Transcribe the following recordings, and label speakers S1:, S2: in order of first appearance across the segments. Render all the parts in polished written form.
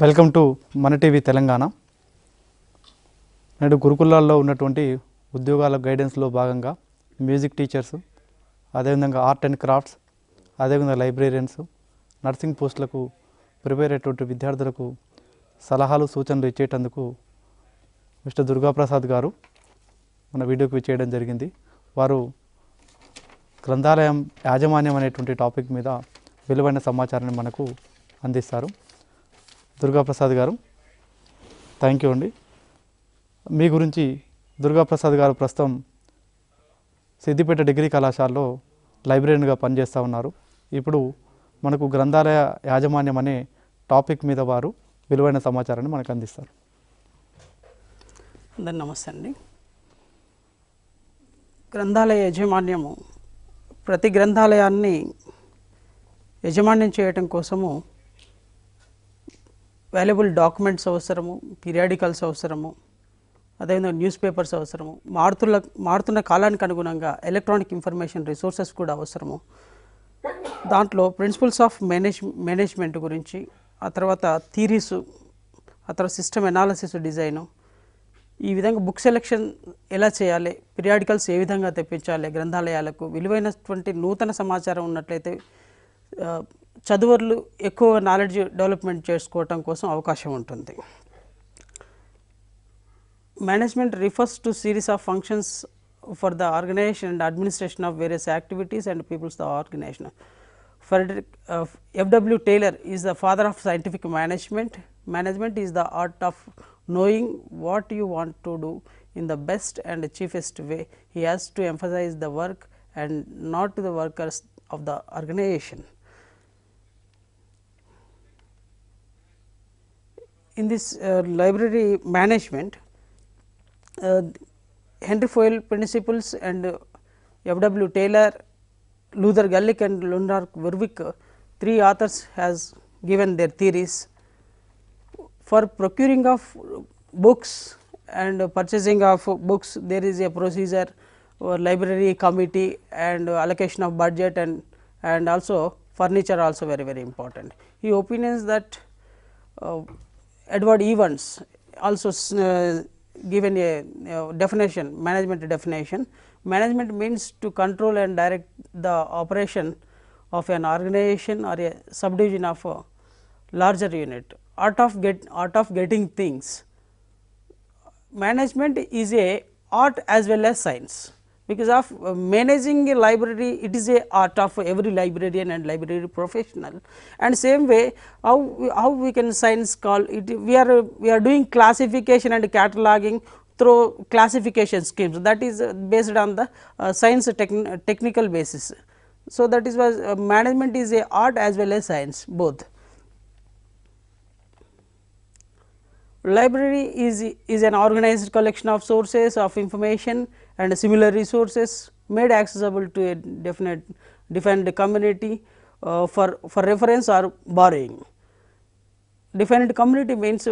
S1: Welcome to మన TV Telangana. నేడు గురుకులాల్లో ఉన్నటువంటి ఉద్యోగాల గైడెన్స్లో భాగంగా మ్యూజిక్ టీచర్స్, అదేవిధంగా ఆర్ట్ అండ్ క్రాఫ్ట్స్, అదేవిధంగా లైబ్రేరియన్స్, నర్సింగ్ పోస్టులకు ప్రిపేర్ అయ్యేటువంటి విద్యార్థులకు సలహాలు సూచనలు ఇచ్చేటందుకు మిస్టర్ దుర్గాప్రసాద్ గారు మన వీడియోకి చేయడం జరిగింది. వారు గ్రంథాలయం యాజమాన్యం అనేటువంటి టాపిక్ మీద విలువైన సమాచారాన్ని మనకు అందిస్తారు. దుర్గాప్రసాద్ గారు, థ్యాంక్ యూ అండి. మీ గురించి దుర్గాప్రసాద్ గారు ప్రస్తుతం సిద్దిపేట డిగ్రీ కళాశాలలో లైబ్రరీగా పనిచేస్తూ ఉన్నారు. ఇప్పుడు మనకు గ్రంథాలయ యాజమాన్యం అనే టాపిక్ మీద వారు విలువైన సమాచారాన్ని మనకు అందిస్తారు.
S2: నమస్తే అండి. గ్రంథాలయ యాజమాన్యము ప్రతి గ్రంథాలయాన్ని యాజమాన్యం చేయటం కోసము వాల్యుబుల్ డాక్యుమెంట్స్ అవసరము, పీరియాడికల్స్ అవసరము, అదేవిధంగా న్యూస్ పేపర్స్ అవసరము, మారుతున్న కాలానికి అనుగుణంగా ఎలక్ట్రానిక్ ఇన్ఫర్మేషన్ రిసోర్సెస్ కూడా అవసరము. దాంట్లో ప్రిన్సిపల్స్ ఆఫ్ మేనేజ్మెంట్ గురించి, ఆ తర్వాత థీరీస్, ఆ తర్వాత సిస్టమ్ ఎనాలిసిస్, డిజైను, ఈ విధంగా బుక్ సెలెక్షన్ ఎలా చేయాలి, పీరియాడికల్స్ ఏ విధంగా తెప్పించాలి, గ్రంథాలయాలకు విలువైనటువంటి నూతన సమాచారం ఉన్నట్లయితే చదువర్లు ఎక్కువ నాలెడ్జ్ డెవలప్మెంట్ చేసుకోవటం కోసం అవకాశం ఉంటుంది. Management refers to series of functions for the organisation and administration of various activities and peoples the organisation. Frederick F.W. Taylor is the father of scientific management. Management is the art of knowing what you want to do in the best and cheapest way. He has to emphasize the work and not the workers of the organization. In this library management, Henry Fowell principles and F.W. Taylor, Luther Gulick and Leonard Warwick, three authors has given their theories. For procuring of books and purchasing of books, there is a procedure, library committee and allocation of budget and also furniture also very important. He opines that Edward Evans also given a definition, management definition. Management means to control and direct the operation of an organization or a subdivision of a larger unit. Art of getting things. Management is a art as well as science, because of managing a library, it is a art of every librarian and library professional. And same way, how we can science call it, we are doing classification and cataloging through classification schemes, that is based on the science technical basis. So, that is why management is a art as well as science both. Library is an organized collection of sources of information and similar resources made accessible to a defined community for reference or borrowing. Defined community means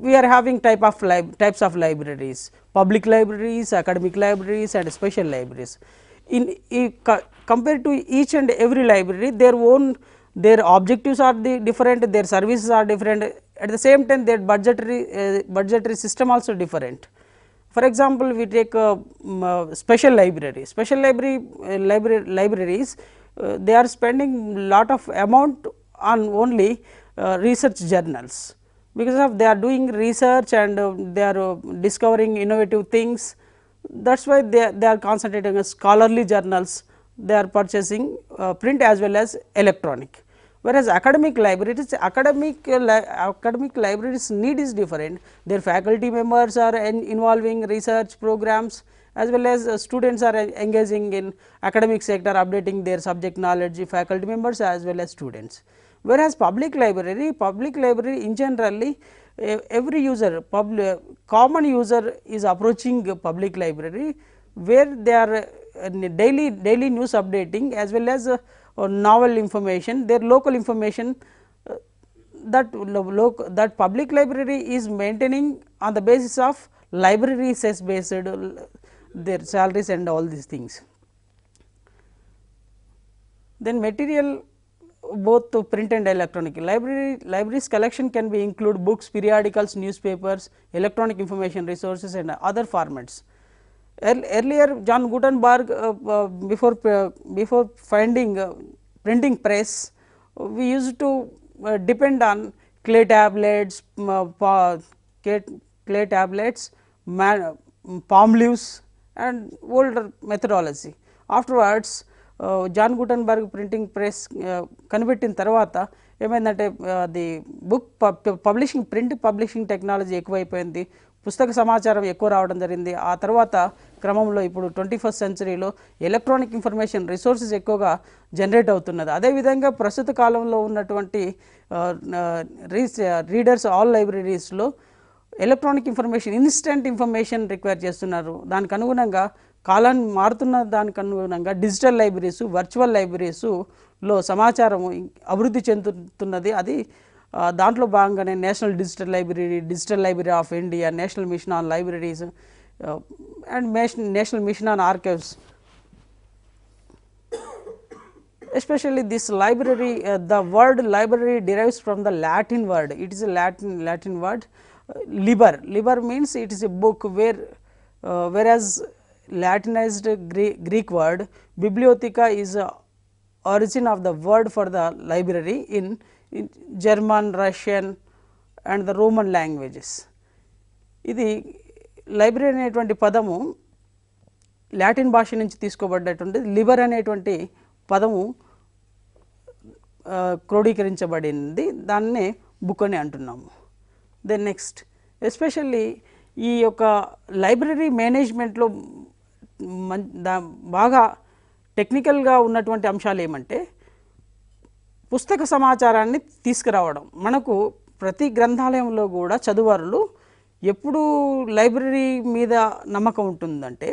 S2: we are having types of libraries, public libraries, academic libraries and special libraries. Compared to each and every library, their objectives are different, their services are different, at the same time their budgetary system also different. For example, we take special libraries. Special libraries, they are spending lot of amount on only research journals, because of they are doing research and they are discovering innovative things. That is why they are concentrating on scholarly journals, they are purchasing print as well as electronic. Whereas academic libraries need is different, their faculty members are involving research programs as well as students are engaging in academic sector, updating their subject knowledge, faculty members as well as students. Whereas public library in generally every user, common user is approaching public library, where they are daily news updating as well as novel information, their local information, that public library is maintaining on the basis of library cess based their salaries and all these things. Then material both to print and electronic. Libraries collection can be include books, periodicals, newspapers, electronic information resources and other formats. Earlier John Gutenberg before finding printing press, we used to depend on clay tablets, palm leaves and older methodology. Afterwards John Gutenberg printing press కనిపెట్టిన తర్వాత ఏమైందంటే the book print publishing technology ఎక్కువైపోయింది, పుస్తక సమాచారం ఎక్కువ రావడం జరిగింది. ఆ తర్వాత క్రమంలో ఇప్పుడు 21st సెంచరీలో ఎలక్ట్రానిక్ ఇన్ఫర్మేషన్ రిసోర్సెస్ ఎక్కువగా జనరేట్ అవుతున్నది. అదేవిధంగా ప్రస్తుత కాలంలో ఉన్నటువంటి రీడర్స్ ఆల్ లైబ్రరీస్లో electronic information instant information require చేస్తున్నారు. దానికి అనుగుణంగా కాలాన్ని మారుతున్న దానికి అనుగుణంగా డిజిటల్ లైబ్రరీస్, వర్చువల్ లైబ్రరీస్లో సమాచారం అభివృద్ధి చెందుతున్నది. అది దాంట్లో భాగంగానే national digital library of India, national mission on libraries and national mission on archives. Especially this library, the word library derives from the Latin word. It is a Latin word, liber. Liber means it is a book, whereas Latinized Greek word bibliotheca is origin of the word for the library in German, Russian and the Roman languages. ఇది library అనేటువంటి పదము Latin భాష నుంచి తీసుకోబడ్డటువంటి లిబర్ అనేటువంటి పదము క్రోడీకరించబడింది, దాన్నే book అని అంటున్నాము. దెన్ నెక్స్ట్ ఎస్పెషల్లీ ఈ యొక్క లైబ్రరీ మేనేజ్మెంట్లో బాగా టెక్నికల్గా ఉన్నటువంటి అంశాలు ఏమంటే పుస్తక సమాచారాన్ని తీసుకురావడం. మనకు ప్రతి గ్రంథాలయంలో కూడా చదువరులు ఎప్పుడు లైబ్రరీ మీద నమ్మకం ఉంటుందంటే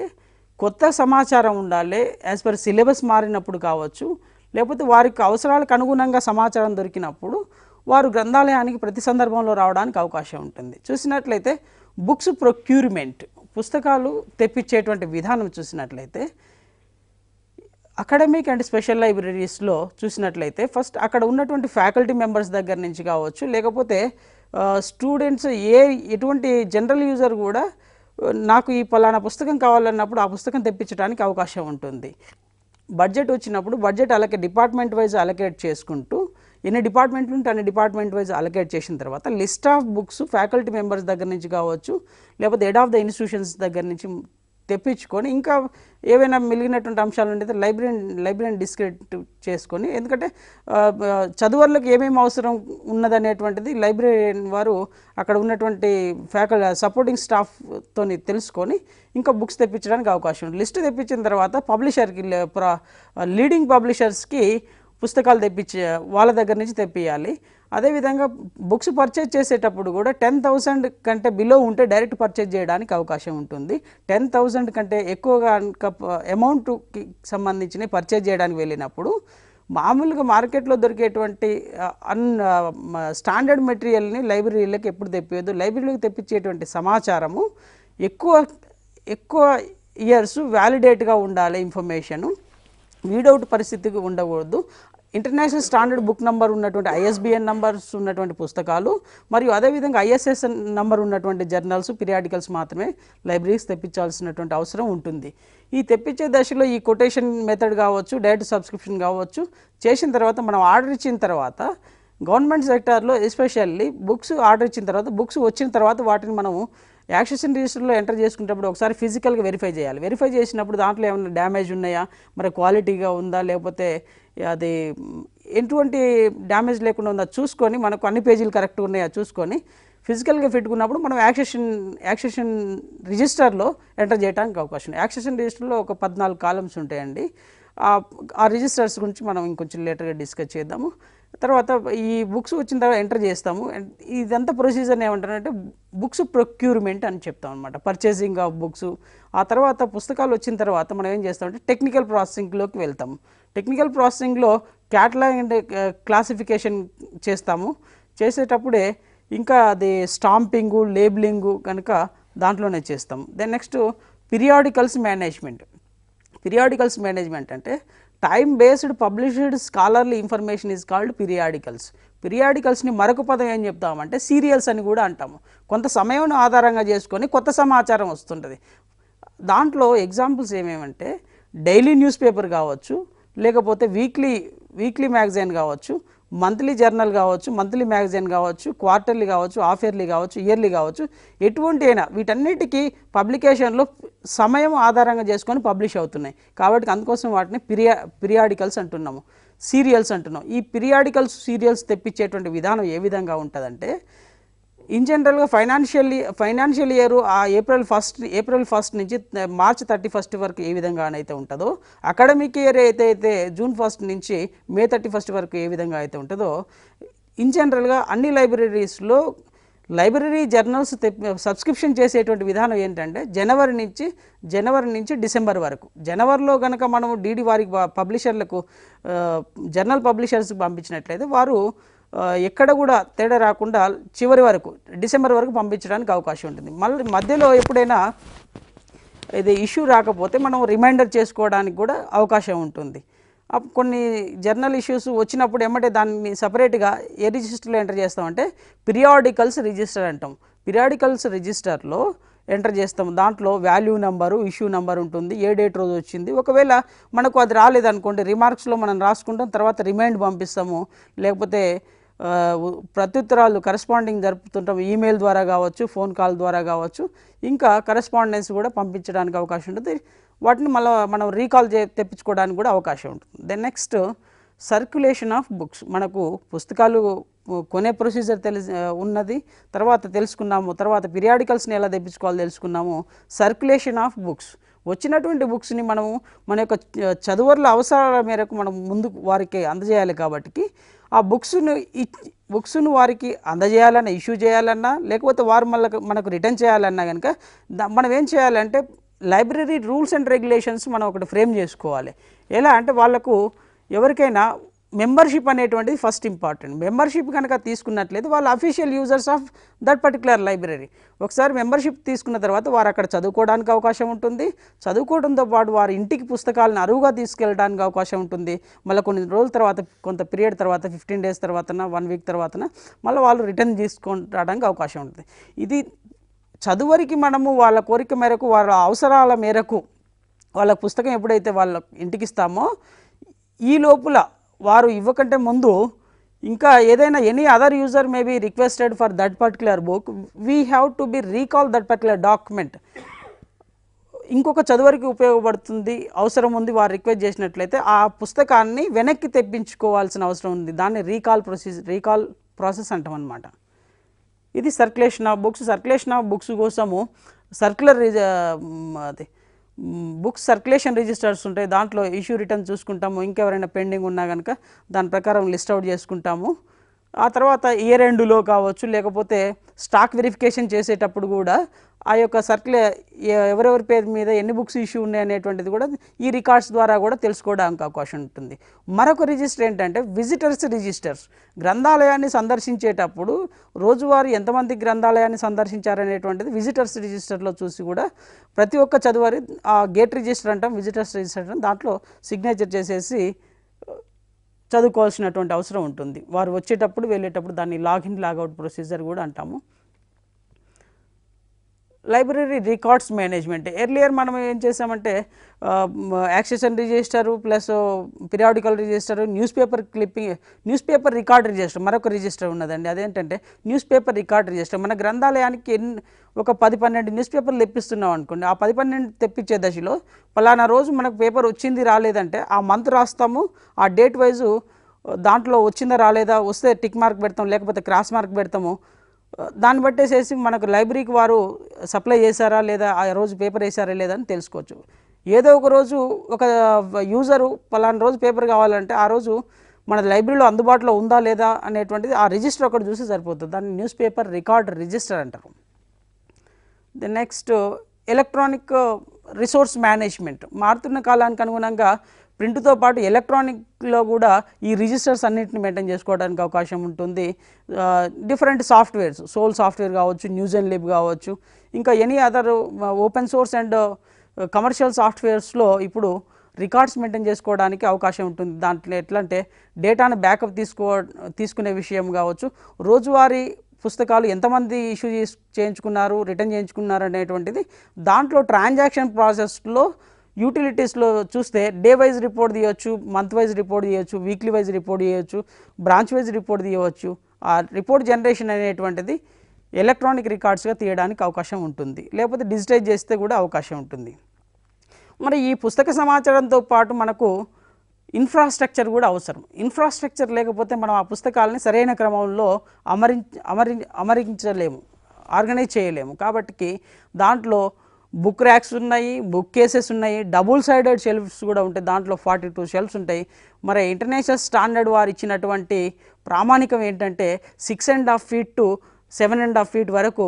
S2: కొత్త సమాచారం ఉండాలి, యాజ్ పర్ సిలబస్ మారినప్పుడు కావచ్చు, లేకపోతే వారికి అవసరాలకు అనుగుణంగా సమాచారం దొరికినప్పుడు వారు గ్రంథాలయానికి ప్రతి సందర్భంలో రావడానికి అవకాశం ఉంటుంది. చూసినట్లయితే బుక్స్ ప్రొక్యూర్మెంట్, పుస్తకాలు తెప్పించేటువంటి విధానం చూసినట్లయితే అకాడమిక్ అండ్ స్పెషల్ లైబ్రరీస్లో చూసినట్లయితే ఫస్ట్ అక్కడ ఉన్నటువంటి ఫ్యాకల్టీ మెంబర్స్ దగ్గర నుంచి కావచ్చు, లేకపోతే స్టూడెంట్స్ ఎటువంటి జనరల్ యూజర్ కూడా నాకు ఈ పలానా పుస్తకం కావాలన్నప్పుడు ఆ పుస్తకం తెప్పించడానికి అవకాశం ఉంటుంది. బడ్జెట్ వచ్చినప్పుడు బడ్జెట్ డిపార్ట్మెంట్ వైజ్ అలొకేట్ చేసుకుంటూ ఎన్ని డిపార్ట్మెంట్లు ఉంటే అన్ని డిపార్ట్మెంట్ వైజ్ అలొకేట్ చేసిన తర్వాత list of books faculty members దగ్గర నుంచి కావచ్చు, లేకపోతే హెడ్ ఆఫ్ ద ఇన్స్టిట్యూషన్స్ దగ్గర నుంచి తెప్పించుకొని ఇంకా ఏవైనా మిగిలినటువంటి అంశాలు ఉండేది లైబ్రరీని డిస్క్రిట్ చేసుకొని, ఎందుకంటే చదువర్లకు ఏమేమి అవసరం ఉన్నదనేటువంటిది లైబ్రరీ వారు అక్కడ ఉన్నటువంటి సపోర్టింగ్ స్టాఫ్తో తెలుసుకొని ఇంకా బుక్స్ తెప్పించడానికి అవకాశం ఉంది. లిస్ట్ తెప్పించిన తర్వాత పబ్లిషర్కి లీడింగ్ పబ్లిషర్స్కి పుస్తకాలు వాళ్ళ దగ్గర నుంచి తెప్పియాలి. అదేవిధంగా బుక్స్ పర్చేజ్ చేసేటప్పుడు కూడా 10,000 కంటే బిలో ఉంటే డైరెక్ట్ పర్చేజ్ చేయడానికి అవకాశం ఉంటుంది. 10,000 కంటే ఎక్కువగా అమౌంట్కి సంబంధించిన పర్చేజ్ చేయడానికి వెళ్ళినప్పుడు మామూలుగా మార్కెట్లో దొరికేటువంటి స్టాండర్డ్ మెటీరియల్ని లైబ్రరీలకు ఎప్పుడు తెప్పియద్దు. లైబ్రరీలకు తెప్పించేటువంటి సమాచారము ఎక్కువ ఇయర్స్ వ్యాలిడేట్గా ఉండాలి, ఇన్ఫర్మేషను వీడౌట్ పరిస్థితికి ఉండకూడదు. ఇంటర్నేషనల్ స్టాండర్డ్ బుక్ నంబర్ ఉన్నటువంటి ISBN నంబర్స్ ఉన్నటువంటి పుస్తకాలు మరియు అదేవిధంగా ISSN నంబర్ ఉన్నటువంటి జర్నల్స్, పీరియాడికల్స్ మాత్రమే లైబ్రరీస్ తెప్పించాల్సినటువంటి అవసరం ఉంటుంది. ఈ తెప్పించే దశలో ఈ కొటేషన్ మెథడ్ కావచ్చు, డైరెక్ట్ సబ్స్క్రిప్షన్ కావచ్చు చేసిన తర్వాత మనం ఆర్డర్ ఇచ్చిన తర్వాత గవర్నమెంట్ సెక్టార్లో ఎస్పెషల్లీ బుక్స్ ఆర్డర్ ఇచ్చిన తర్వాత బుక్స్ వచ్చిన తర్వాత వాటిని మనము యాక్సెషన్ రిజిస్టర్లో ఎంటర్ చేసుకునేటప్పుడు ఒకసారి ఫిజికల్గా వెరిఫై చేయాలి. వెరిఫై చేసినప్పుడు దాంట్లో ఏమైనా డ్యామేజ్ ఉన్నాయా, మరి క్వాలిటీగా ఉందా, లేకపోతే అది ఎటువంటి డ్యామేజ్ లేకుండా ఉందా చూసుకొని, మనకు అన్ని పేజీలు కరెక్ట్గా ఉన్నాయా చూసుకొని ఫిజికల్గా పెట్టుకున్నప్పుడు మనం యాక్సెషన్ రిజిస్టర్లో ఎంటర్ చేయడానికి అవకాశం ఉంది. యాక్సెషన్ రిజిస్టర్లో ఒక 14 కాలమ్స్ ఉంటాయండి. ఆ రిజిస్టర్స్ గురించి మనం ఇంకొంచెం లేటర్గా డిస్కస్ చేద్దాము. తర్వాత ఈ బుక్స్ వచ్చిన తర్వాత ఎంటర్ చేస్తాము. ఇదంతా ప్రొసీజర్ని ఏమంటారంటే బుక్స్ ప్రొక్యూర్మెంట్ అని చెప్తాం అనమాట, పర్చేసింగ్ ఆఫ్ బుక్స్. ఆ తర్వాత పుస్తకాలు వచ్చిన తర్వాత మనం ఏం చేస్తామంటే టెక్నికల్ ప్రాసెసింగ్లోకి వెళ్తాము. టెక్నికల్ ప్రాసెసింగ్లో క్యాటలాగ్ అండ్ క్లాసిఫికేషన్ చేస్తాము. చేసేటప్పుడే ఇంకా అది స్టాంపింగు, లేబులింగు కనుక దాంట్లోనే చేస్తాము. Then next periodicals management. Periodicals management అంటే time based published scholarly information is called periodicals. పీరియాడికల్స్ని మరొక పదం ఏం చెప్తామంటే సీరియల్స్ అని కూడా అంటాము. కొంత సమయం ఆధారంగా చేసుకొని కొత్త సమాచారం వస్తుంటుంది. దాంట్లో ఎగ్జాంపుల్స్ ఏమేమంటే డైలీ న్యూస్ పేపర్ కావచ్చు, లేకపోతే వీక్లీ మ్యాగజైన్ కావచ్చు, మంత్లీ జర్నల్ కావచ్చు, మంత్లీ మ్యాగజైన్ కావచ్చు, క్వార్టర్లీ కావచ్చు, హాఫ్ ఇయర్లీ కావచ్చు, ఇయర్లీ కావచ్చు, ఎటువంటి అయినా వీటన్నిటికీ పబ్లికేషన్లో సమయం ఆధారంగా చేసుకొని పబ్లిష్ అవుతున్నాయి. కాబట్టి అందుకోసం వాటిని పీరియాడికల్స్ అంటున్నాము, సీరియల్స్ అంటున్నాం. ఈ పీరియాడికల్స్ సీరియల్స్ తెప్పించేటువంటి విధానం ఏ విధంగా ఉంటుందంటే ఇన్ జనరల్గా ఫైనాన్షియల్ ఇయర్ ఆ ఏప్రిల్ ఫస్ట్ నుంచి మార్చ్ 31 వరకు ఏ విధంగానైతే ఉంటుందో, అకాడమిక్ ఇయర్ అయితే జూన్ 1 నుంచి మే 31 వరకు ఏ విధంగా అయితే ఉంటుందో, ఇన్ జనరల్గా అన్ని లైబ్రరీస్లో లైబ్రరీ జర్నల్స్ సబ్స్క్రిప్షన్ చేసేటువంటి విధానం ఏంటంటే జనవరి నుంచి డిసెంబర్ వరకు. జనవరిలో కనుక మనము డీడీ వారికి పబ్లిషర్లకు జర్నల్ పబ్లిషర్స్కి పంపించినట్లయితే వారు ఎక్కడ కూడా తేడా రాకుండా చివరి వరకు డిసెంబర్ వరకు పంపించడానికి అవకాశం ఉంటుంది. మళ్ళీ మధ్యలో ఎప్పుడైనా ఇది ఇష్యూ రాకపోతే మనం రిమైండర్ చేసుకోవడానికి కూడా అవకాశం ఉంటుంది. కొన్ని జర్నల్ ఇష్యూస్ వచ్చినప్పుడు ఏమంటే దాన్ని సపరేట్గా ఏ రిజిస్టర్లో ఎంటర్ చేస్తామంటే పీరియాడికల్స్ రిజిస్టర్ అంటాం. పీరియాడికల్స్ రిజిస్టర్లో ఎంటర్ చేస్తాం. దాంట్లో వాల్యూ నెంబరు, ఇష్యూ నెంబర్ ఉంటుంది, ఏ డేట్ రోజు వచ్చింది. ఒకవేళ మనకు అది రాలేదనుకోండి రిమార్క్స్లో మనం రాసుకుంటాం, తర్వాత రిమైండ్ పంపిస్తాము, లేకపోతే ప్రత్యుత్తరాలు కరెస్పాండింగ్ జరుపుతుంటాం, ఈమెయిల్ ద్వారా కావచ్చు, ఫోన్ కాల్ ద్వారా కావచ్చు, ఇంకా కరెస్పాండెన్స్ కూడా పంపించడానికి అవకాశం ఉంటుంది. వాటిని మనం రీకాల్ తెప్పించుకోవడానికి కూడా అవకాశం ఉంటుంది. Then next circulation of books. మనకు పుస్తకాలు కొనే ప్రొసీజర్ ఉన్నది, తర్వాత తెలుసుకున్నాము. తర్వాత పీరియాడికల్స్ని ఎలా తెప్పించుకోవాలో తెలుసుకున్నాము. సర్క్యులేషన్ ఆఫ్ బుక్స్, వచ్చినటువంటి బుక్స్ని మనము మన యొక్క చదువర్ల అవసరాల మేరకు మనం ముందు వారికి అందజేయాలి. కాబట్టి ఆ బుక్స్ను వారికి అందజేయాలన్నా, ఇష్యూ చేయాలన్నా, లేకపోతే వారు మనకు రిటర్న్ చేయాలన్నా కనుక మనం ఏం చేయాలంటే లైబ్రరీ రూల్స్ అండ్ రెగ్యులేషన్స్ మనం ఒకటి ఫ్రేమ్ చేసుకోవాలి. ఎలా అంటే వాళ్ళకు ఎవరికైనా మెంబర్షిప్ అనేటువంటిది ఫస్ట్ ఇంపార్టెంట్. మెంబర్షిప్ కనుక తీసుకున్నట్లయితే వాళ్ళు official users of that particular library. ఒకసారి మెంబర్షిప్ తీసుకున్న తర్వాత వారు అక్కడ చదువుకోవడానికి అవకాశం ఉంటుంది. చదువుకోవడంతో పాటు వారి ఇంటికి పుస్తకాలను అరువుగా తీసుకెళ్ళడానికి అవకాశం ఉంటుంది. మళ్ళీ కొన్ని రోజుల తర్వాత, కొంత పీరియడ్ తర్వాత, 15 days తర్వాతన, 1 week తర్వాతన మళ్ళీ వాళ్ళు రిటర్న్ తీసుకుంటానికి అవకాశం ఉంటుంది. ఇది చదువరికి మనము వాళ్ళ కోరిక మేరకు, వాళ్ళ అవసరాల మేరకు వాళ్ళ పుస్తకం ఎప్పుడైతే వాళ్ళ ఇంటికి ఇస్తామో, ఈ లోపల వారు ఇవ్వకంటే ముందు ఇంకా ఏదైనా any other user may be requested for that particular book, we have to be recall that particular document. ఇంకొక చదువరికి ఉపయోగపడుతుంది, అవసరం ఉంది, వారు రిక్వెస్ట్ చేసినట్లయితే ఆ పుస్తకాన్ని వెనక్కి తెప్పించుకోవాల్సిన అవసరం ఉంది. దాన్ని రీకాల్ ప్రాసెస్ అంటాం అన్నమాట. ఇది circulation of books. Circulation of books కోసము బుక్స్ సర్క్యులేషన్ రిజిస్టర్స్ ఉంటాయి. దాంట్లో ఇష్యూ రిటర్న్ చూసుకుంటాము. ఇంకెవరైనా పెండింగ్ ఉన్నా కనుక దాని ప్రకారం లిస్ట్ అవుట్ చేసుకుంటాము. ఆ తర్వాత ఇయర్ ఎండ్లో కావచ్చు, లేకపోతే స్టాక్ వెరిఫికేషన్ చేసేటప్పుడు కూడా ఆ యొక్క ఎవరెవరి పేరు మీద ఎన్ని బుక్స్ ఇష్యూ ఉన్నాయి అనేటువంటిది కూడా ఈ రికార్డ్స్ ద్వారా కూడా తెలుసుకోవడానికి అవకాశం ఉంటుంది. మరొక రిజిస్టర్ ఏంటంటే విజిటర్స్ రిజిస్టర్స్. గ్రంథాలయాన్ని సందర్శించేటప్పుడు రోజువారీ ఎంతమంది గ్రంథాలయాన్ని సందర్శించారనేటువంటిది విజిటర్స్ రిజిస్టర్లో చూసి కూడా ప్రతి ఒక్క చదువారి ఆ గేట్ రిజిస్టర్ అంటాం, విజిటర్స్ రిజిస్టర్ అంటాం, దాంట్లో సిగ్నేచర్ చేసేసి చదువుకోవాల్సినటువంటి అవసరం ఉంటుంది. వారు వచ్చేటప్పుడు వెళ్ళేటప్పుడు దాన్ని లాగిన్ లాగౌట్ ప్రొసీజర్ కూడా అంటాము. Library records management. ఎర్లియర్ మనం ఏం చేసామంటే accession register plus periodical register, news paper record register, మరొక రిజిస్టర్ ఉన్నదండి. అదేంటంటే న్యూస్ పేపర్ రికార్డ్ రిజిస్టర్. మన గ్రంథాలయానికి ఒక 10-12 న్యూస్ పేపర్లు తెప్పిస్తున్నాం అనుకోండి. ఆ 10-12 తెప్పించే దశలో పలానా రోజు మనకు పేపర్ వచ్చింది రాలేదంటే ఆ మంత్ రాస్తాము, ఆ డేట్ వైజు దాంట్లో వచ్చిందా రాలేదా, వస్తే టిక్ మార్క్ పెడతాం, లేకపోతే క్రాస్ మార్క్ పెడతాము. దాన్ని బట్టేసేసి మనకు లైబ్రరీకి వారు సప్లై చేశారా లేదా, ఆ రోజు పేపర్ వేసారా లేదా అని తెలుసుకోవచ్చు. ఏదో ఒక రోజు ఒక యూజరు పలానా రోజు పేపర్ కావాలంటే ఆ రోజు మన లైబ్రరీలో అందుబాటులో ఉందా లేదా అనేటువంటిది ఆ రిజిస్టర్ ఒకటి చూసి సరిపోతుంది. దాన్ని న్యూస్ పేపర్ రికార్డ్ రిజిస్టర్ అంటారు. The next electronic resource management. మారుతున్న కాలానికి అనుగుణంగా ప్రింట్తో పాటు ఎలక్ట్రానిక్లో కూడా ఈ రిజిస్టర్స్ అన్నింటిని మెయింటైన్ చేసుకోవడానికి అవకాశం ఉంటుంది. డిఫరెంట్ సాఫ్ట్వేర్స్, సోల్ సాఫ్ట్వేర్ కావచ్చు, న్యూస్ అండ్ లిబ్ కావచ్చు, ఇంకా any other open source and commercial సాఫ్ట్వేర్స్లో ఇప్పుడు రికార్డ్స్ మెయింటైన్ చేసుకోవడానికి అవకాశం ఉంటుంది. దాంట్లో ఎట్లా అంటే డేటాను బ్యాకప్ తీసుకునే విషయం కావచ్చు, రోజువారీ పుస్తకాలు ఎంతమంది ఇష్యూ చేయించుకున్నారు, రిటర్న్ చేయించుకున్నారు అనేటువంటిది దాంట్లో ట్రాన్సాక్షన్ ప్రాసెస్లో యూటిలిటీస్లో చూస్తే డే వైజ్ రిపోర్ట్ తీయవచ్చు, మంత్ వైజ్ రిపోర్ట్ తీయవచ్చు, వీక్లీ వైజ్ రిపోర్ట్ తీయవచ్చు, బ్రాంచ్ వైజ్ రిపోర్ట్ తీయవచ్చు. ఆ రిపోర్ట్ జనరేషన్ అనేటువంటిది ఎలక్ట్రానిక్ రికార్డ్స్గా తీయడానికి అవకాశం ఉంటుంది, లేకపోతే డిజిటైజ్ చేస్తే కూడా అవకాశం ఉంటుంది. మరి ఈ పుస్తక సమాచారంతో పాటు మనకు ఇన్ఫ్రాస్ట్రక్చర్ కూడా అవసరం. ఇన్ఫ్రాస్ట్రక్చర్ లేకపోతే మనం ఆ పుస్తకాలని సరైన క్రమంలో అమరించలేము, ఆర్గనైజ్ చేయలేము. కాబట్టి దాంట్లో బుక్ ర్యాక్స్ ఉన్నాయి, బుక్ కేసెస్ ఉన్నాయి, డబుల్ సైడెడ్ షెల్ఫ్స్ కూడా ఉంటాయి, దాంట్లో 42 షెల్ఫ్స్ ఉంటాయి. మరి ఇంటర్నేషనల్ స్టాండర్డ్ వారు ఇచ్చినటువంటి ప్రామాణికం ఏంటంటే 6.5 feet to 7.5 feet వరకు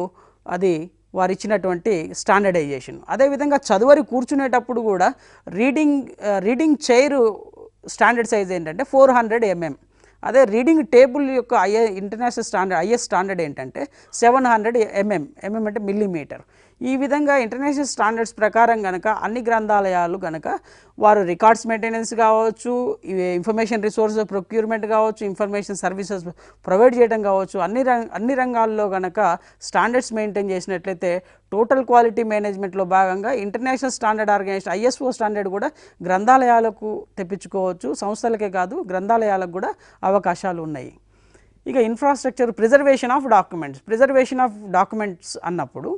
S2: అది వారు ఇచ్చినటువంటి స్టాండర్డైజేషన్. అదేవిధంగా చదువరి కూర్చునేటప్పుడు కూడా రీడింగ్ చైర్ స్టాండర్డ్ సైజ్ ఏంటంటే 400 mm. అదే రీడింగ్ టేబుల్ యొక్క ఇంటర్నేషనల్ స్టాండర్డ్ ఐఎస్ స్టాండర్డ్ ఏంటంటే 700 mm. mm అంటే మిల్లీమీటర్. ఈ విధంగా ఇంటర్నేషనల్ స్టాండర్డ్స్ ప్రకారం కనుక అన్ని గ్రంథాలయాలు కనుక వారు రికార్డ్స్ మెయింటెనెన్స్ కావచ్చు, ఇన్ఫర్మేషన్ రిసోర్స్ ప్రొక్యూర్మెంట్ కావచ్చు, ఇన్ఫర్మేషన్ సర్వీసెస్ ప్రొవైడ్ చేయడం కావచ్చు, అన్ని రంగాల్లో కనుక స్టాండర్డ్స్ మెయింటైన్ చేసినట్లయితే టోటల్ క్వాలిటీ మేనేజ్మెంట్లో భాగంగా international standard organisation ISO standard కూడా గ్రంథాలయాలకు తెప్పించుకోవచ్చు. సంస్థలకే కాదు, గ్రంథాలయాలకు కూడా అవకాశాలు ఉన్నాయి. ఇక ఇన్ఫ్రాస్ట్రక్చర్, ప్రిజర్వేషన్ ఆఫ్ డాక్యుమెంట్స్ అన్నప్పుడు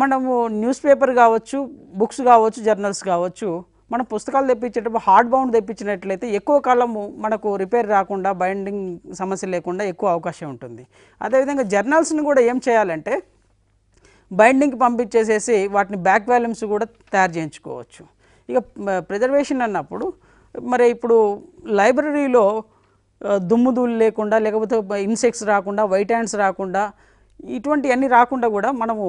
S2: మనము న్యూస్ పేపర్ కావచ్చు, బుక్స్ కావచ్చు, జర్నల్స్ కావచ్చు, మనం పుస్తకాలు తెప్పించేటప్పుడు హార్డ్ బౌండ్ తెప్పించినట్లయితే ఎక్కువ కాలము మనకు రిపేర్ రాకుండా, బైండింగ్ సమస్య లేకుండా ఎక్కువ అవకాశం ఉంటుంది. అదేవిధంగా జర్నల్స్ని కూడా ఏం చేయాలంటే బైండింగ్కి పంపించేసేసి వాటిని బ్యాక్ వాల్యూమ్స్ కూడా తయారు చేయించుకోవచ్చు. ఇక ప్రిజర్వేషన్ అన్నప్పుడు మరి ఇప్పుడు లైబ్రరీలో దుమ్ముధూళి లేకుండా, లేకపోతే ఇన్సెక్ట్స్ రాకుండా, వైట్ హ్యాండ్స్ రాకుండా, ఇటువంటి అన్నీ రాకుండా కూడా మనము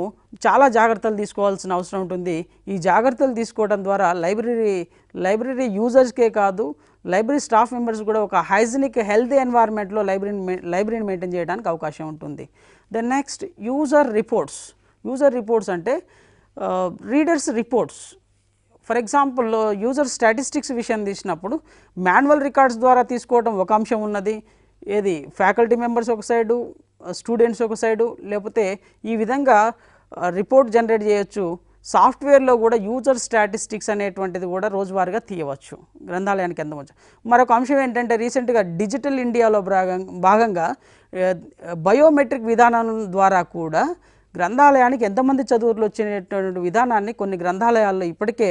S2: చాలా జాగ్రత్తలు తీసుకోవాల్సిన అవసరం ఉంటుంది. ఈ జాగ్రత్తలు తీసుకోవడం ద్వారా లైబ్రరీ యూజర్స్కే కాదు, లైబ్రరీ స్టాఫ్ మెంబర్స్ కూడా ఒక హైజీనిక్ హెల్తీ ఎన్వైర్న్మెంట్లో లైబ్రరీని మెయింటైన్ చేయడానికి అవకాశం ఉంటుంది. దెన్ నెక్స్ట్ యూజర్ రిపోర్ట్స్ అంటే readers reports. For example user statistics విషయం తీసినప్పుడు మాన్యువల్ రికార్డ్స్ ద్వారా తీసుకోవడం ఒక అంశం ఉన్నది, ఏది ఫ్యాకల్టీ మెంబర్స్ ఒక సైడు, స్టూడెంట్స్ ఒక సైడు, లేకపోతే ఈ విధంగా రిపోర్ట్ జనరేట్ చేయొచ్చు. సాఫ్ట్వేర్లో కూడా యూజర్ స్టాటిస్టిక్స్ అనేటువంటిది కూడా రోజువారీగా తీయవచ్చు, గ్రంథాలయానికి అందవచ్చు. మరొక అంశం ఏంటంటే రీసెంట్గా డిజిటల్ ఇండియాలో భాగంగా బయోమెట్రిక్ విధానం ద్వారా కూడా గ్రంథాలయానికి ఎంతమంది చదువులు వచ్చినటువంటి విధానాన్ని కొన్ని గ్రంథాలయాల్లో ఇప్పటికే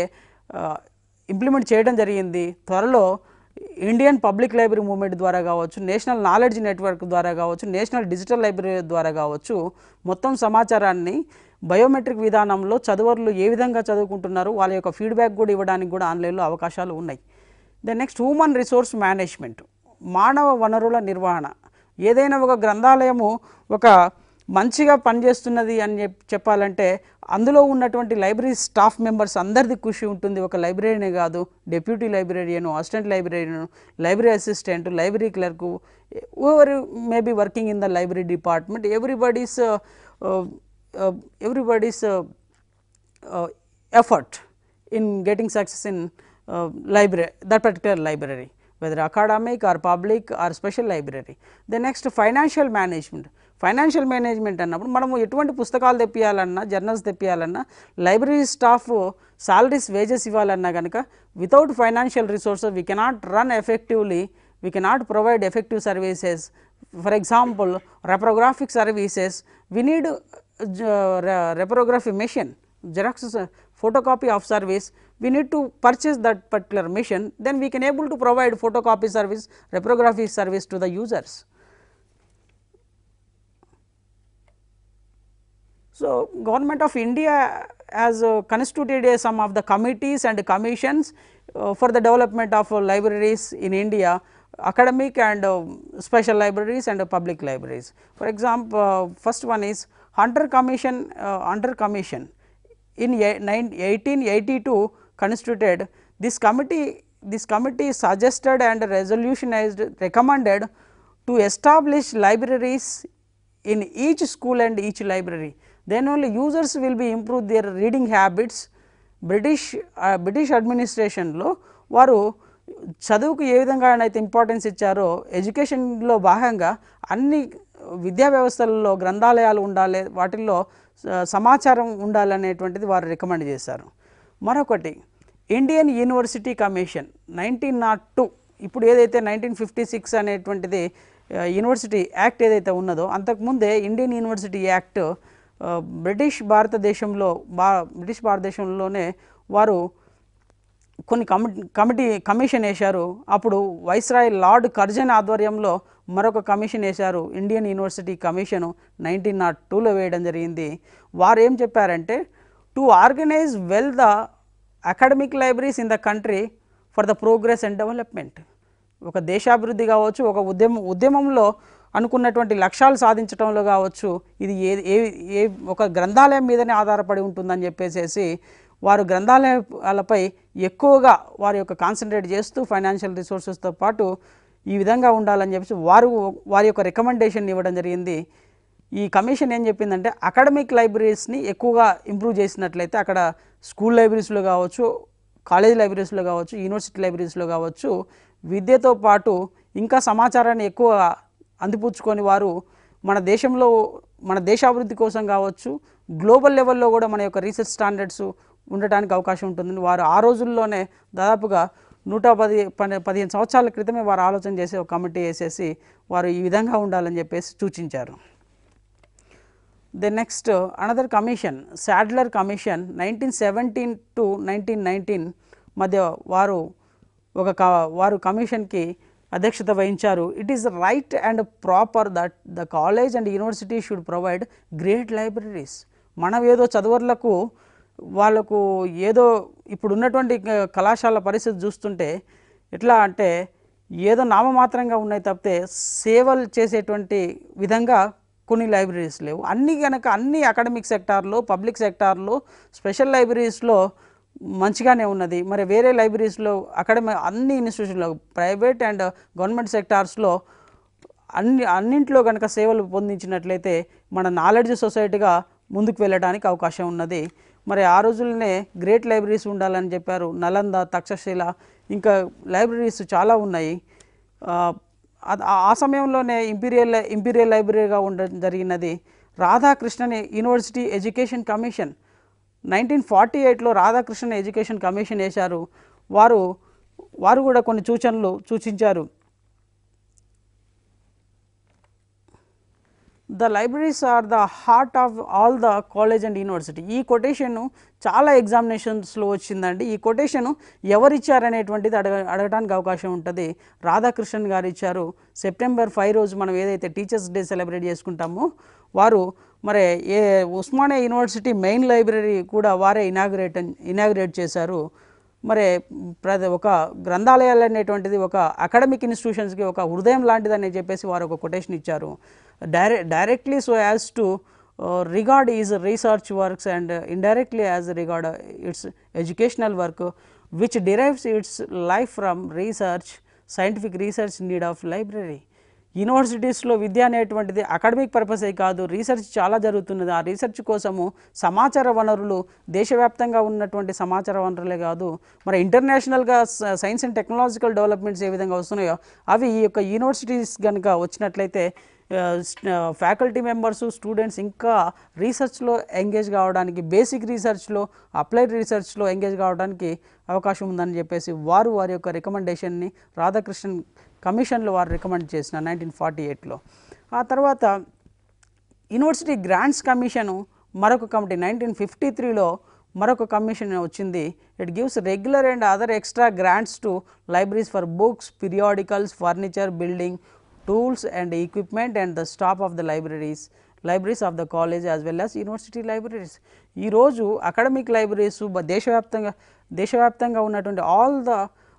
S2: ఇంప్లిమెంట్ చేయడం జరిగింది. త్వరలో ఇండియన్ పబ్లిక్ లైబ్రరీ మూవ్మెంట్ ద్వారా కావచ్చు, నేషనల్ నాలెడ్జ్ నెట్వర్క్ ద్వారా కావచ్చు, నేషనల్ డిజిటల్ లైబ్రరీ ద్వారా కావచ్చు, మొత్తం సమాచారాన్ని బయోమెట్రిక్ విధానంలో చదువర్లు ఏ విధంగా చదువుకుంటున్నారు వాళ్ళ యొక్క ఫీడ్బ్యాక్ కూడా ఇవ్వడానికి కూడా ఆన్లైన్లో అవకాశాలు ఉన్నాయి. Then next human resource management, మానవ వనరుల నిర్వహణ. ఏదైనా ఒక గ్రంథాలయము ఒక మంచిగా పనిచేస్తున్నది అని చెప్పాలంటే అందులో ఉన్నటువంటి లైబ్రరీ స్టాఫ్ మెంబర్స్ అందరిది కృషి ఉంటుంది. ఒక లైబ్రరీనే కాదు, deputy librarian, assistant librarian, library assistant, library clerk, ఎవరు may be working in the library department, everybody's effort in getting success in library, that particular library, whether academic or public or special library. The next financial management అన్నప్పుడు మనము ఎటువంటి పుస్తకాలు తెప్పియాలన్నా, journals తెప్పియాలన్నా, library staff salaries, wages ఇవ్వాలన్నా కనుక without financial resources we cannot run effectively, we cannot provide effective services. For example reprographic services, we need reprography machine, Xerox photocopy of service, we need to purchase that particular machine, then we can able to provide photocopy service, reprography service to the users. So Government of India has constituted some of the committees and commissions for the development of libraries in India, academic and special libraries and public libraries. For example, first one is Hunter Commission in 1882 constituted. This committee suggested and resolutionized, recommended to establish libraries in each school and each library. Then only users will be improve their reading habits, British అడ్మినిస్ట్రేషన్లో వారు చదువుకు ఏ విధంగా అయితే importance ఇచ్చారో ఎడ్యుకేషన్లో భాగంగా అన్ని విద్యా వ్యవస్థలలో గ్రంథాలయాలు ఉండాలి, వాటిల్లో సమాచారం ఉండాలనేటువంటిది వారు రికమెండ్ చేశారు. మరొకటి ఇండియన్ యూనివర్సిటీ కమిషన్ 1902, ఇప్పుడు ఏదైతే 1956 అనేటువంటిది యూనివర్సిటీ యాక్ట్ ఏదైతే ఉన్నదో అంతకుముందే ఇండియన్ యూనివర్సిటీ యాక్ట్ బ్రిటిష్ భారతదేశంలోనే వారు కొన్ని కమిషన్ వేశారు. అప్పుడు వైస్రాయ్ లార్డ్ కర్జన్ ఆధ్వర్యంలో మరొక కమిషన్ వేశారు, ఇండియన్ యూనివర్సిటీ కమిషను 1902లో వేయడం జరిగింది. వారు ఏం చెప్పారంటే to organise well the academic libraries in the country for the progress and development. ఒక దేశాభివృద్ధి కావచ్చు, ఒక ఉద్యమంలో అనుకున్నటువంటి లక్ష్యాలు సాధించడంలో కావచ్చు, ఇది ఏ ఒక గ్రంథాలయం మీదనే ఆధారపడి ఉంటుందని చెప్పేసి వారు గ్రంథాలయాలపై ఎక్కువగా వారి యొక్క కాన్సన్ట్రేట్ చేస్తూ ఫైనాన్షియల్ రిసోర్సెస్తో పాటు ఈ విధంగా ఉండాలని చెప్పేసి వారి యొక్క రికమెండేషన్ ఇవ్వడం జరిగింది. ఈ కమిషన్ ఏం చెప్పిందంటే అకాడమిక్ లైబ్రరీస్ని ఎక్కువగా ఇంప్రూవ్ చేసినట్లయితే అక్కడ స్కూల్ లైబ్రరీస్లో కావచ్చు, కాలేజ్ లైబ్రరీస్లో కావచ్చు, యూనివర్సిటీ లైబ్రరీస్లో కావచ్చు, విద్యతో పాటు ఇంకా సమాచారాన్ని ఎక్కువ అందిపుచ్చుకొని వారు మన దేశాభివృద్ధి కోసం కావచ్చు, గ్లోబల్ లెవెల్లో కూడా మన యొక్క రీసెర్చ్ స్టాండర్డ్స్ ఉండటానికి అవకాశం ఉంటుందని వారు ఆ రోజుల్లోనే దాదాపుగా 115 సంవత్సరాల క్రితమే వారు ఆలోచన చేసి ఒక కమిటీ వేసేసి వారు ఈ విధంగా ఉండాలని చెప్పేసి సూచించారు. The next another commission, Sadler commission 1917 to 1919 మధ్య వారు కమిషన్కి అధ్యక్షత వహించారు. It is right and proper that the college and university should provide great libraries. మనం ఏదో చదువర్లకు వాళ్ళకు ఏదో ఇప్పుడు ఉన్నటువంటి కళాశాల పరిస్థితి చూస్తుంటే ఎట్లా అంటే ఏదో నామమాత్రంగా ఉన్నాయి తప్పితే సేవలు చేసేటువంటి విధంగా కొన్ని లైబ్రరీస్ లేవు. అన్ని అకాడమిక్ సెక్టార్లో, పబ్లిక్ సెక్టార్లో, స్పెషల్ లైబ్రరీస్లో మంచిగానే ఉన్నది. మరి వేరే లైబ్రరీస్లో అన్ని ఇన్స్టిట్యూషన్లో ప్రైవేట్ అండ్ గవర్నమెంట్ సెక్టార్స్లో అన్నింట్లో కనుక సేవలు పొందించినట్లయితే మన నాలెడ్జ్ సొసైటీగా ముందుకు వెళ్ళడానికి అవకాశం ఉన్నది. మరి ఆ రోజుల్లోనే గ్రేట్ లైబ్రరీస్ ఉండాలని చెప్పారు. నలంద, తక్షశిల, ఇంకా లైబ్రరీస్ చాలా ఉన్నాయి. ఆ సమయంలోనే ఇంపీరియల్ లైబ్రరీగా ఉండడం జరిగినది. రాధాకృష్ణన్ యూనివర్సిటీ ఎడ్యుకేషన్ కమిషన్ 1948లో రాధాకృష్ణన్ ఎడ్యుకేషన్ కమిషన్ వేశారు. వారు కూడా కొన్ని సూచించారు. The libraries are the heart of all the college and university. ఈ కొటేషను చాలా ఎగ్జామినేషన్స్లో వచ్చిందండి. ఈ కొటేషను ఎవరిచ్చారనేటువంటిది అడగడానికి అవకాశం ఉంటుంది. రాధాకృష్ణన్ గారు ఇచ్చారు. సెప్టెంబర్ 5 రోజు మనం ఏదైతే టీచర్స్ డే సెలబ్రేట్ చేసుకుంటామో వారు మరి ఉస్మానియా యూనివర్సిటీ మెయిన్ లైబ్రరీ కూడా వారే ఇనాగ్రేట్ చేశారు. మరి ఒక గ్రంథాలయాలు అనేటువంటిది ఒక అకాడమిక్ ఇన్స్టిట్యూషన్స్కి ఒక హృదయం లాంటిదని చెప్పేసి వారు ఒక కొటేషన్ ఇచ్చారు. Directly so as to regard is research works and indirectly as regard its educational work which derives its life from research, scientific research need of library. యూనివర్సిటీస్లో విద్య అనేటువంటిది అకాడమిక్ పర్పసే కాదు, రీసెర్చ్ చాలా జరుగుతున్నది. ఆ రీసెర్చ్ కోసము సమాచార వనరులు దేశవ్యాప్తంగా ఉన్నటువంటి సమాచార వనరులే కాదు, మరి ఇంటర్నేషనల్గా సైన్స్ అండ్ టెక్నాలజికల్ డెవలప్మెంట్స్ ఏ విధంగా వస్తున్నాయో అవి ఈ యొక్క యూనివర్సిటీస్ కనుక వచ్చినట్లయితే ఫ్యాకల్టీ మెంబర్సు, స్టూడెంట్స్ ఇంకా రీసెర్చ్లో ఎంగేజ్ కావడానికి, బేసిక్ రీసెర్చ్లో, అప్లైడ్ రీసెర్చ్లో ఎంగేజ్ కావడానికి అవకాశం ఉందని చెప్పేసి వారి యొక్క రికమెండేషన్ని రాధాకృష్ణన్ కమిషన్లో వారు రికమెండ్ చేసిన 1948లో. ఆ తర్వాత యూనివర్సిటీ గ్రాంట్స్ కమిషను మరొక కమిటీ 1953లో మరొక కమిషన్ వచ్చింది. It gives regular and other extra grants to libraries for books, periodicals, furniture, building, tools and equipment and the staff of the libraries of the college as well as university libraries. ఈ రోజు academic libraries దేశవ్యాప్తంగా ఉన్నటువంటి all the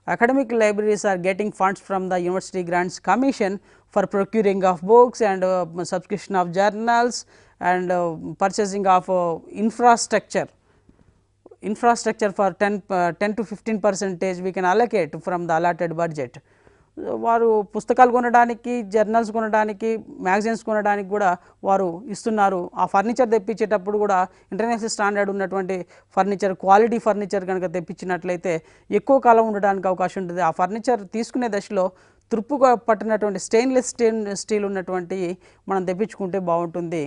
S2: academic libraries are getting funds from the University Grants Commission for procuring of books and subscription of journals and purchasing of infrastructure for 10 to 15% we can allocate from the allotted budget. వారు పుస్తకాలు కొనడానికి, journals కొనడానికి, magazines కొనడానికి కూడా వారు ఇస్తున్నారు. ఆ furniture తెప్పించేటప్పుడు కూడా ఇంటర్నేషనల్ స్టాండర్డ్ ఉన్నటువంటి ఫర్నిచర్, క్వాలిటీ ఫర్నిచర్ కనుక తెప్పించినట్లయితే ఎక్కువ కాలం ఉండడానికి అవకాశం ఉంటుంది. ఆ ఫర్నిచర్ తీసుకునే దశలో తుప్పుగా పట్టినటువంటి స్టెయిన్లెస్ స్టీల్ ఉన్నటువంటి మనం తెప్పించుకుంటే బాగుంటుంది.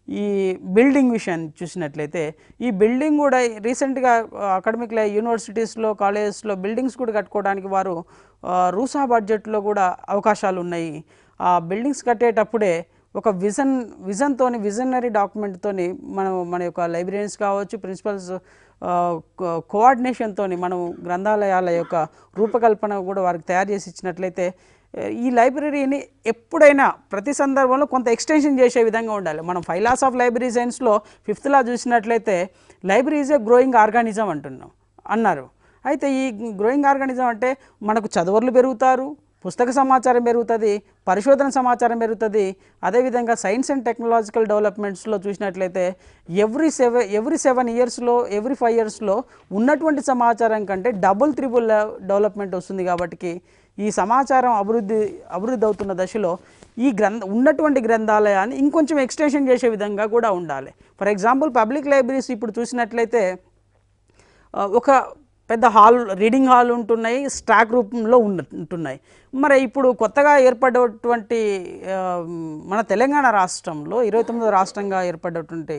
S2: ఈ బిల్డింగ్ విషయం చూసినట్లయితే ఈ బిల్డింగ్ కూడా రీసెంట్గా అకాడమిక్ యూనివర్సిటీస్లో, కాలేజెస్లో బిల్డింగ్స్ కూడా కట్టుకోవడానికి వారు రూసా బడ్జెట్లో కూడా అవకాశాలు ఉన్నాయి. ఆ బిల్డింగ్స్ కట్టేటప్పుడే ఒక విజన్తోని, విజనరీ డాక్యుమెంట్తోని మన యొక్క లైబ్రరీన్స్ కావచ్చు, ప్రిన్సిపల్స్ కోఆర్డినేషన్తోని మనం గ్రంథాలయాల యొక్క రూపకల్పన కూడా వారికి తయారు చేసి ఇచ్చినట్లయితే ఈ లైబ్రరీని ఎప్పుడైనా ప్రతి సందర్భంలో కొంత ఎక్స్టెన్షన్ చేసే విధంగా ఉండాలి. మనం 5 laws ఆఫ్ లైబ్రరీ సైన్స్లో 5th law చూసినట్లయితే library is a growing organism అన్నారు. అయితే ఈ గ్రోయింగ్ ఆర్గానిజం అంటే మనకు చదువర్లు పెరుగుతారు, పుస్తక సమాచారం పెరుగుతుంది, పరిశోధన సమాచారం పెరుగుతుంది. అదేవిధంగా సైన్స్ అండ్ టెక్నాలజికల్ డెవలప్మెంట్స్లో చూసినట్లయితే ఎవ్రీ 7 yearsలో, ఎవ్రీ 5 yearsలో ఉన్నటువంటి సమాచారం కంటే డబుల్, త్రిబుల్ డెవలప్మెంట్ వస్తుంది. కాబట్టి ఈ సమాచారం అభివృద్ధి అవుతున్న దశలో ఈ ఉన్నటువంటి గ్రంథాలయాన్ని ఇంకొంచెం ఎక్స్టెన్షన్ చేసే విధంగా కూడా ఉండాలి. ఫర్ ఎగ్జాంపుల్ పబ్లిక్ లైబ్రరీస్ ఇప్పుడు చూసినట్లయితే ఒక పెద్ద రీడింగ్ హాల్ ఉంటున్నాయి, స్టాక్ రూపంలో ఉంటున్నాయి. మరి ఇప్పుడు కొత్తగా ఏర్పడేటువంటి మన తెలంగాణ రాష్ట్రంలో 29వ రాష్ట్రంగా ఏర్పడేటువంటి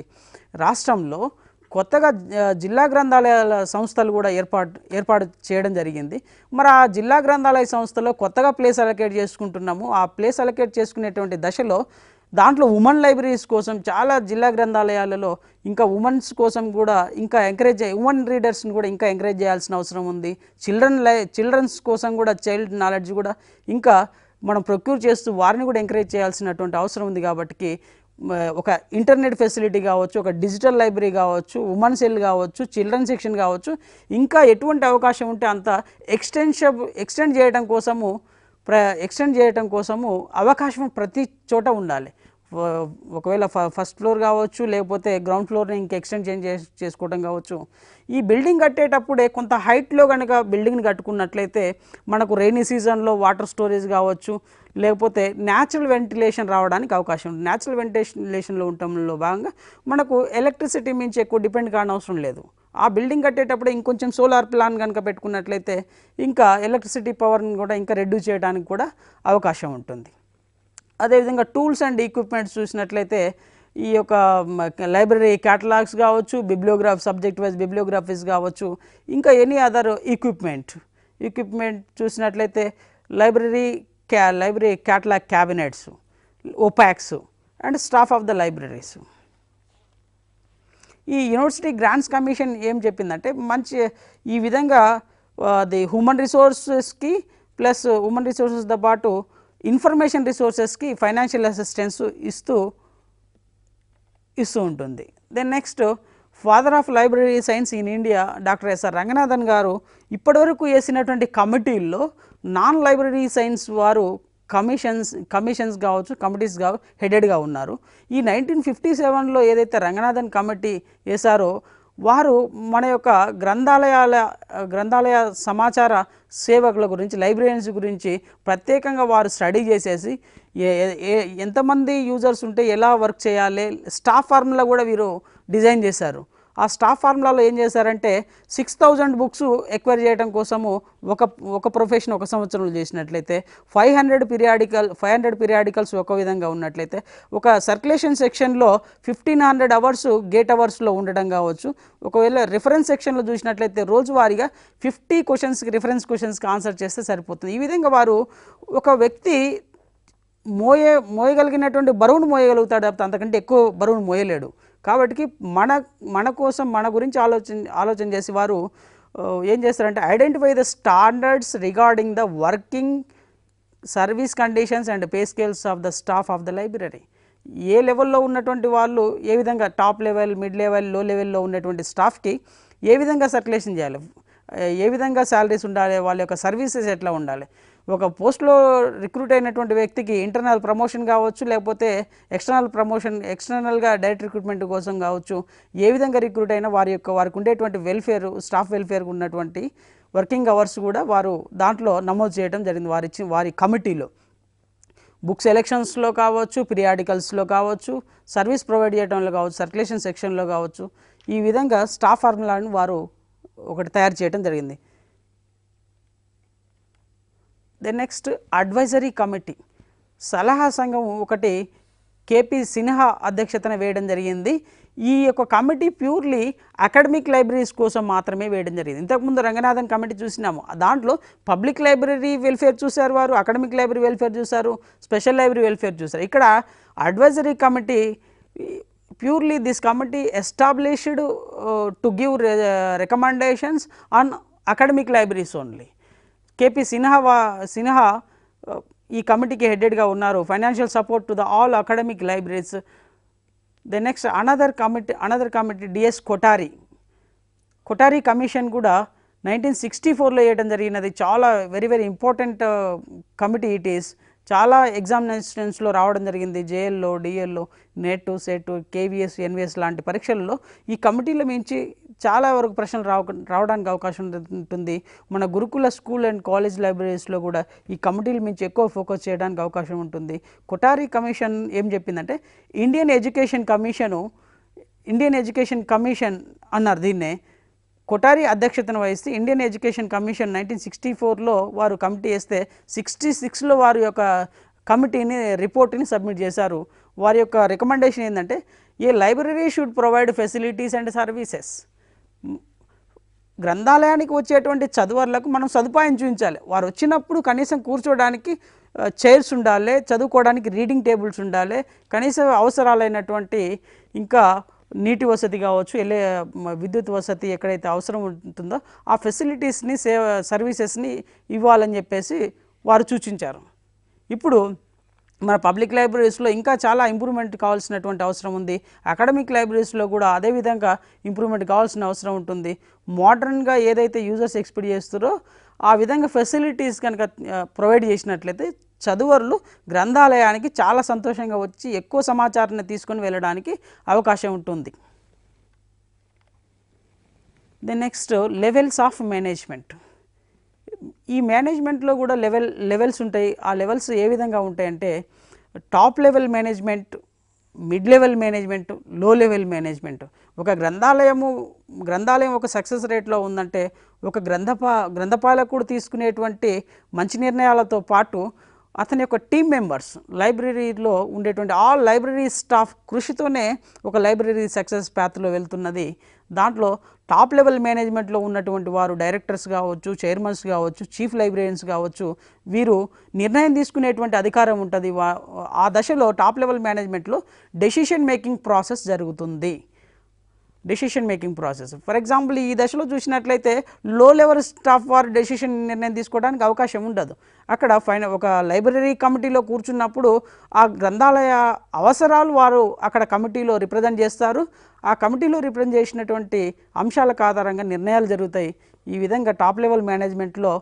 S2: రాష్ట్రంలో కొత్తగా జిల్లా గ్రంథాలయాల సంస్థలు కూడా ఏర్పాటు చేయడం జరిగింది. మరి ఆ జిల్లా గ్రంథాలయ సంస్థలో కొత్తగా ప్లేస్ అలొకేట్ చేసుకుంటున్నాము. ఆ ప్లేస్ అలొకేట్ చేసుకునేటువంటి దశలో దాంట్లో ఉమెన్ లైబ్రరీస్ కోసం చాలా జిల్లా గ్రంథాలయాలలో ఇంకా ఉమెన్స్ కోసం కూడా ఇంకా ఉమెన్ రీడర్స్ని కూడా ఇంకా ఎంకరేజ్ చేయాల్సిన అవసరం ఉంది. చిల్డ్రన్స్ కోసం కూడా చైల్డ్ నాలెడ్జ్ కూడా ఇంకా మనం ప్రొక్యూర్ చేస్తూ వారిని కూడా ఎంకరేజ్ చేయాల్సినటువంటి అవసరం ఉంది. కాబట్టి ఒక ఇంటర్నెట్ ఫెసిలిటీ కావచ్చు, ఒక డిజిటల్ లైబ్రరీ కావచ్చు, ఉమెన్ సెల్ కావచ్చు, చిల్డ్రన్ సెక్షన్ కావచ్చు, ఇంకా ఎటువంటి అవకాశం ఉంటే అంత ఎక్స్టెండ్ చేయడం కోసము అవకాశం ప్రతి చోట ఉండాలి. ఒకవేళ ఫస్ట్ ఫ్లోర్ కావచ్చు, లేకపోతే గ్రౌండ్ ఫ్లోర్ని ఇంకా ఎక్స్టెండ్ చేసుకోవడం కావచ్చు. ఈ బిల్డింగ్ కట్టేటప్పుడే కొంత హైట్లో కనుక బిల్డింగ్ని కట్టుకున్నట్లయితే మనకు రైనీ సీజన్లో వాటర్ స్టోరేజ్ కావచ్చు, లేకపోతే న్యాచురల్ వెంటిలేషన్ రావడానికి అవకాశం ఉంది. న్యాచురల్ వెంటిలేషన్లో ఉండటంలో భాగంగా మనకు ఎలక్ట్రిసిటీ మించి ఎక్కువ డిపెండ్ కాని అవసరం లేదు. ఆ బిల్డింగ్ కట్టేటప్పుడు ఇంకొంచెం సోలార్ ప్లాన్ కనుక పెట్టుకున్నట్లయితే ఇంకా ఎలక్ట్రిసిటీ పవర్ని కూడా ఇంకా రెడ్యూస్ చేయడానికి కూడా అవకాశం ఉంటుంది. అదేవిధంగా టూల్స్ అండ్ ఎక్విప్మెంట్స్ చూసినట్లయితే ఈ యొక్క లైబ్రరీ క్యాటలాగ్స్ కావచ్చు, సబ్జెక్ట్ వైజ్ బిబ్లియోగ్రఫీస్ కావచ్చు, ఇంకా ఎనీ అదర్ ఎక్విప్మెంట్ చూసినట్లయితే library catalogue cabinets, OPACs and staff of the libraries. ఈ యూనివర్సిటీ గ్రాంట్స్ కమిషన్ ఏం చెప్పిందంటే ఈ విధంగా ది హ్యూమన్ రిసోర్సెస్కి ప్లస్ హ్యూమన్ రిసోర్సెస్తో పాటు ఇన్ఫర్మేషన్ రిసోర్సెస్కి ఫైనాన్షియల్ అసిస్టెన్స్ ఇస్తూ ఉంటుంది. Then next father of library science in India doctor S R Ranganathan గారు ఇప్పటివరకు వేసినటువంటి కమిటీల్లో నాన్ లైబ్రరీ సైన్స్ వారు కమిషన్స్ కావచ్చు, కమిటీస్ హెడెడ్గా ఉన్నారు. ఈ 1957లో ఏదైతే రంగనాథన్ కమిటీ వేశారో వారు మన యొక్క గ్రంథాలయ సమాచార సేవకుల గురించి, లైబ్రరీన్స్ గురించి ప్రత్యేకంగా వారు స్టడీ చేసేసి ఎంతమంది యూజర్స్ ఉంటే ఎలా వర్క్ చేయాలి, స్టాఫ్ ఫార్ములా కూడా వీరు డిజైన్ చేశారు. ఆ స్టాఫ్ ఫార్ములాలో ఏం చేశారంటే 6000 బుక్స్ ఎక్వైర్ చేయడం కోసము ఒక ప్రొఫెషన్ ఒక సంవత్సరంలో చేసినట్లయితే 500 పీరియాడికల్స్ ఒక విధంగా ఉన్నట్లయితే ఒక సర్క్యులేషన్ సెక్షన్లో 1500 అవర్స్ గేట్ అవర్స్లో ఉండడం కావచ్చు. ఒకవేళ రిఫరెన్స్ సెక్షన్లో చూసినట్లయితే రోజువారీగా 50 క్వశ్చన్స్కి రిఫరెన్స్ క్వశ్చన్స్కి ఆన్సర్ చేస్తే సరిపోతుంది. ఈ విధంగా వారు ఒక వ్యక్తి మోయగలిగినటువంటి బరువును మోయగలుగుతాడు, అంతకంటే ఎక్కువ బరువును మోయలేడు. కాబట్టి మన కోసం మన గురించి ఆలోచన చేసి వారు ఏం చేస్తారంటే identify the standards regarding the working service conditions and pay scales of the staff of the library. ఏ లెవెల్లో ఉన్నటువంటి వాళ్ళు ఏ విధంగా టాప్ లెవెల్, మిడ్ లెవెల్, లో లెవెల్లో ఉన్నటువంటి స్టాఫ్కి ఏ విధంగా సర్క్యులేషన్ చేయాలి, ఏ విధంగా శాలరీస్ ఉండాలి, వాళ్ళ యొక్క సర్వీసెస్ ఎట్లా ఉండాలి. ఒక పోస్ట్లో రిక్రూట్ అయినటువంటి వ్యక్తికి ఇంటర్నల్ ప్రమోషన్ కావచ్చు, లేకపోతే ఎక్స్టర్నల్గా డైరెక్ట్ రిక్రూట్మెంట్ కోసం కావచ్చు, ఏ విధంగా రిక్రూట్ అయినా వారికి ఉండేటువంటి స్టాఫ్ వెల్ఫేర్ ఉన్నటువంటి వర్కింగ్ అవర్స్ కూడా వారు దాంట్లో నమోదు చేయడం జరిగింది వారి కమిటీలో. బుక్ సెలెక్షన్స్లో కావచ్చు, పీరియాడికల్స్లో కావచ్చు, సర్వీస్ ప్రొవైడ్ చేయడంలో కావచ్చు, సర్క్యులేషన్ సెక్షన్లో కావచ్చు, ఈ విధంగా స్టాఫ్ ఫార్ములాను వారు ఒకటి తయారు చేయడం జరిగింది. దెన్ నెక్స్ట్ అడ్వైజరీ కమిటీ, సలహా సంఘం ఒకటి కేపీ సిన్హా అధ్యక్షతన వేయడం జరిగింది. ఈ యొక్క కమిటీ ప్యూర్లీ అకాడమిక్ లైబ్రరీస్ కోసం మాత్రమే వేయడం జరిగింది. ఇంతకుముందు రంగనాథన్ కమిటీ చూసినాము, దాంట్లో పబ్లిక్ లైబ్రరీ వెల్ఫేర్ చూశారు వారు, అకాడమిక్ లైబ్రరీ వెల్ఫేర్ చూశారు, స్పెషల్ లైబ్రరీ వెల్ఫేర్ చూశారు. ఇక్కడ advisory committee purely this committee established to give recommendations on academic libraries only. KP Sinha ఈ కమిటీకి హెడెడ్గా ఉన్నారు. Financial support to the all academic libraries. The next another committee DS Kothari commission కూడా 1964లో వేయడం జరిగినది. చాలా very important committee it is. చాలా ఎగ్జామినేషన్స్లో రావడం జరిగింది, జేఎల్లో, డిఎల్లో, నెట్, సెట్, కేవీఎస్, ఎన్విఎస్ లాంటి పరీక్షల్లో ఈ కమిటీల మించి చాలా వరకు ప్రశ్నలు రావడానికి అవకాశం ఉంటుంది. మన గురుకుల స్కూల్ అండ్ కాలేజ్ లైబ్రరీస్లో కూడా ఈ కమిటీల మించి ఎక్కువ ఫోకస్ చేయడానికి అవకాశం ఉంటుంది. కొఠారి కమిషన్ ఏం చెప్పిందంటే ఇండియన్ ఎడ్యుకేషన్ కమిషన్ అన్నారు దీన్నే. కొఠారి అధ్యక్షతను వహిస్తే ఇండియన్ ఎడ్యుకేషన్ కమిషన్ 1964లో వారు కమిటీ వేస్తే 66లో వారి యొక్క రిపోర్ట్ని సబ్మిట్ చేశారు. వారి యొక్క రికమెండేషన్ ఏంటంటే a library should provide facilities and services. గ్రంథాలయానికి వచ్చేటువంటి చదువర్లకు మనం సదుపాయం చూపించాలి. వారు వచ్చినప్పుడు కనీసం కూర్చోడానికి చైర్స్ ఉండాలి, చదువుకోవడానికి రీడింగ్ టేబుల్స్ ఉండాలి, కనీస అవసరాలైనటువంటి ఇంకా నీటి వసతి కావచ్చు, విద్యుత్ వసతి ఎక్కడైతే అవసరం ఉంటుందో ఆ ఫెసిలిటీస్ని సర్వీసెస్ని ఇవ్వాలని చెప్పేసి వారు సూచించారు. ఇప్పుడు మన పబ్లిక్ లైబ్రరీస్లో ఇంకా చాలా ఇంప్రూవ్మెంట్ కావాల్సినటువంటి అవసరం ఉంది. అకాడమిక్ లైబ్రరీస్లో కూడా అదేవిధంగా ఇంప్రూవ్మెంట్ కావాల్సిన అవసరం ఉంటుంది. మోడర్న్గా ఏదైతే యూజర్స్ ఎక్స్పెక్ట్ చేస్తారో ఆ విధంగా ఫెసిలిటీస్ కనుక ప్రొవైడ్ చేసినట్లయితే చదువర్లు గ్రంథాలయానికి చాలా సంతోషంగా వచ్చి ఎక్కువ సమాచారాన్ని తీసుకొని వెళ్ళడానికి అవకాశం ఉంటుంది. Then next levels of management. ఈ మేనేజ్మెంట్లో కూడా లెవెల్స్ ఉంటాయి. ఆ లెవెల్స్ ఏ విధంగా ఉంటాయంటే top level management, mid level management, లో లెవెల్ మేనేజ్మెంట్. ఒక గ్రంథాలయం ఒక సక్సెస్ రేట్లో ఉందంటే ఒక గ్రంథపాలకుడు తీసుకునేటువంటి మంచి నిర్ణయాలతో పాటు అతని యొక్క టీమ్ మెంబర్స్, లైబ్రరీలో ఉండేటువంటి ఆల్ లైబ్రరీ స్టాఫ్ కృషితోనే ఒక లైబ్రరీ సక్సెస్ పాత్లో వెళ్తున్నది. దాంట్లో టాప్ లెవెల్ మేనేజ్మెంట్లో ఉన్నటువంటి వారు డైరెక్టర్స్ కావచ్చు, చైర్మన్స్ కావచ్చు, చీఫ్ లైబ్రరీయన్స్ కావచ్చు, వీరు నిర్ణయం తీసుకునేటువంటి అధికారం ఉంటుంది. ఆ దశలో టాప్ లెవెల్ మేనేజ్మెంట్లో డెసిషన్ మేకింగ్ ప్రాసెస్ జరుగుతుంది. ఫర్ ఎగ్జాంపుల్ ఈ దశలో చూసినట్లయితే లో లెవెల్ స్టాఫ్ వారు నిర్ణయం తీసుకోవడానికి అవకాశం ఉండదు. అక్కడ ఒక లైబ్రరీ కమిటీలో కూర్చున్నప్పుడు ఆ గ్రంథాలయ అవసరాలు వారు అక్కడ కమిటీలో రిప్రజెంట్ చేస్తారు. ఆ కమిటీలో రిప్రజెంట్ చేసినటువంటి అంశాలకు ఆధారంగా నిర్ణయాలు జరుగుతాయి. ఈ విధంగా టాప్ లెవెల్ మేనేజ్మెంట్లో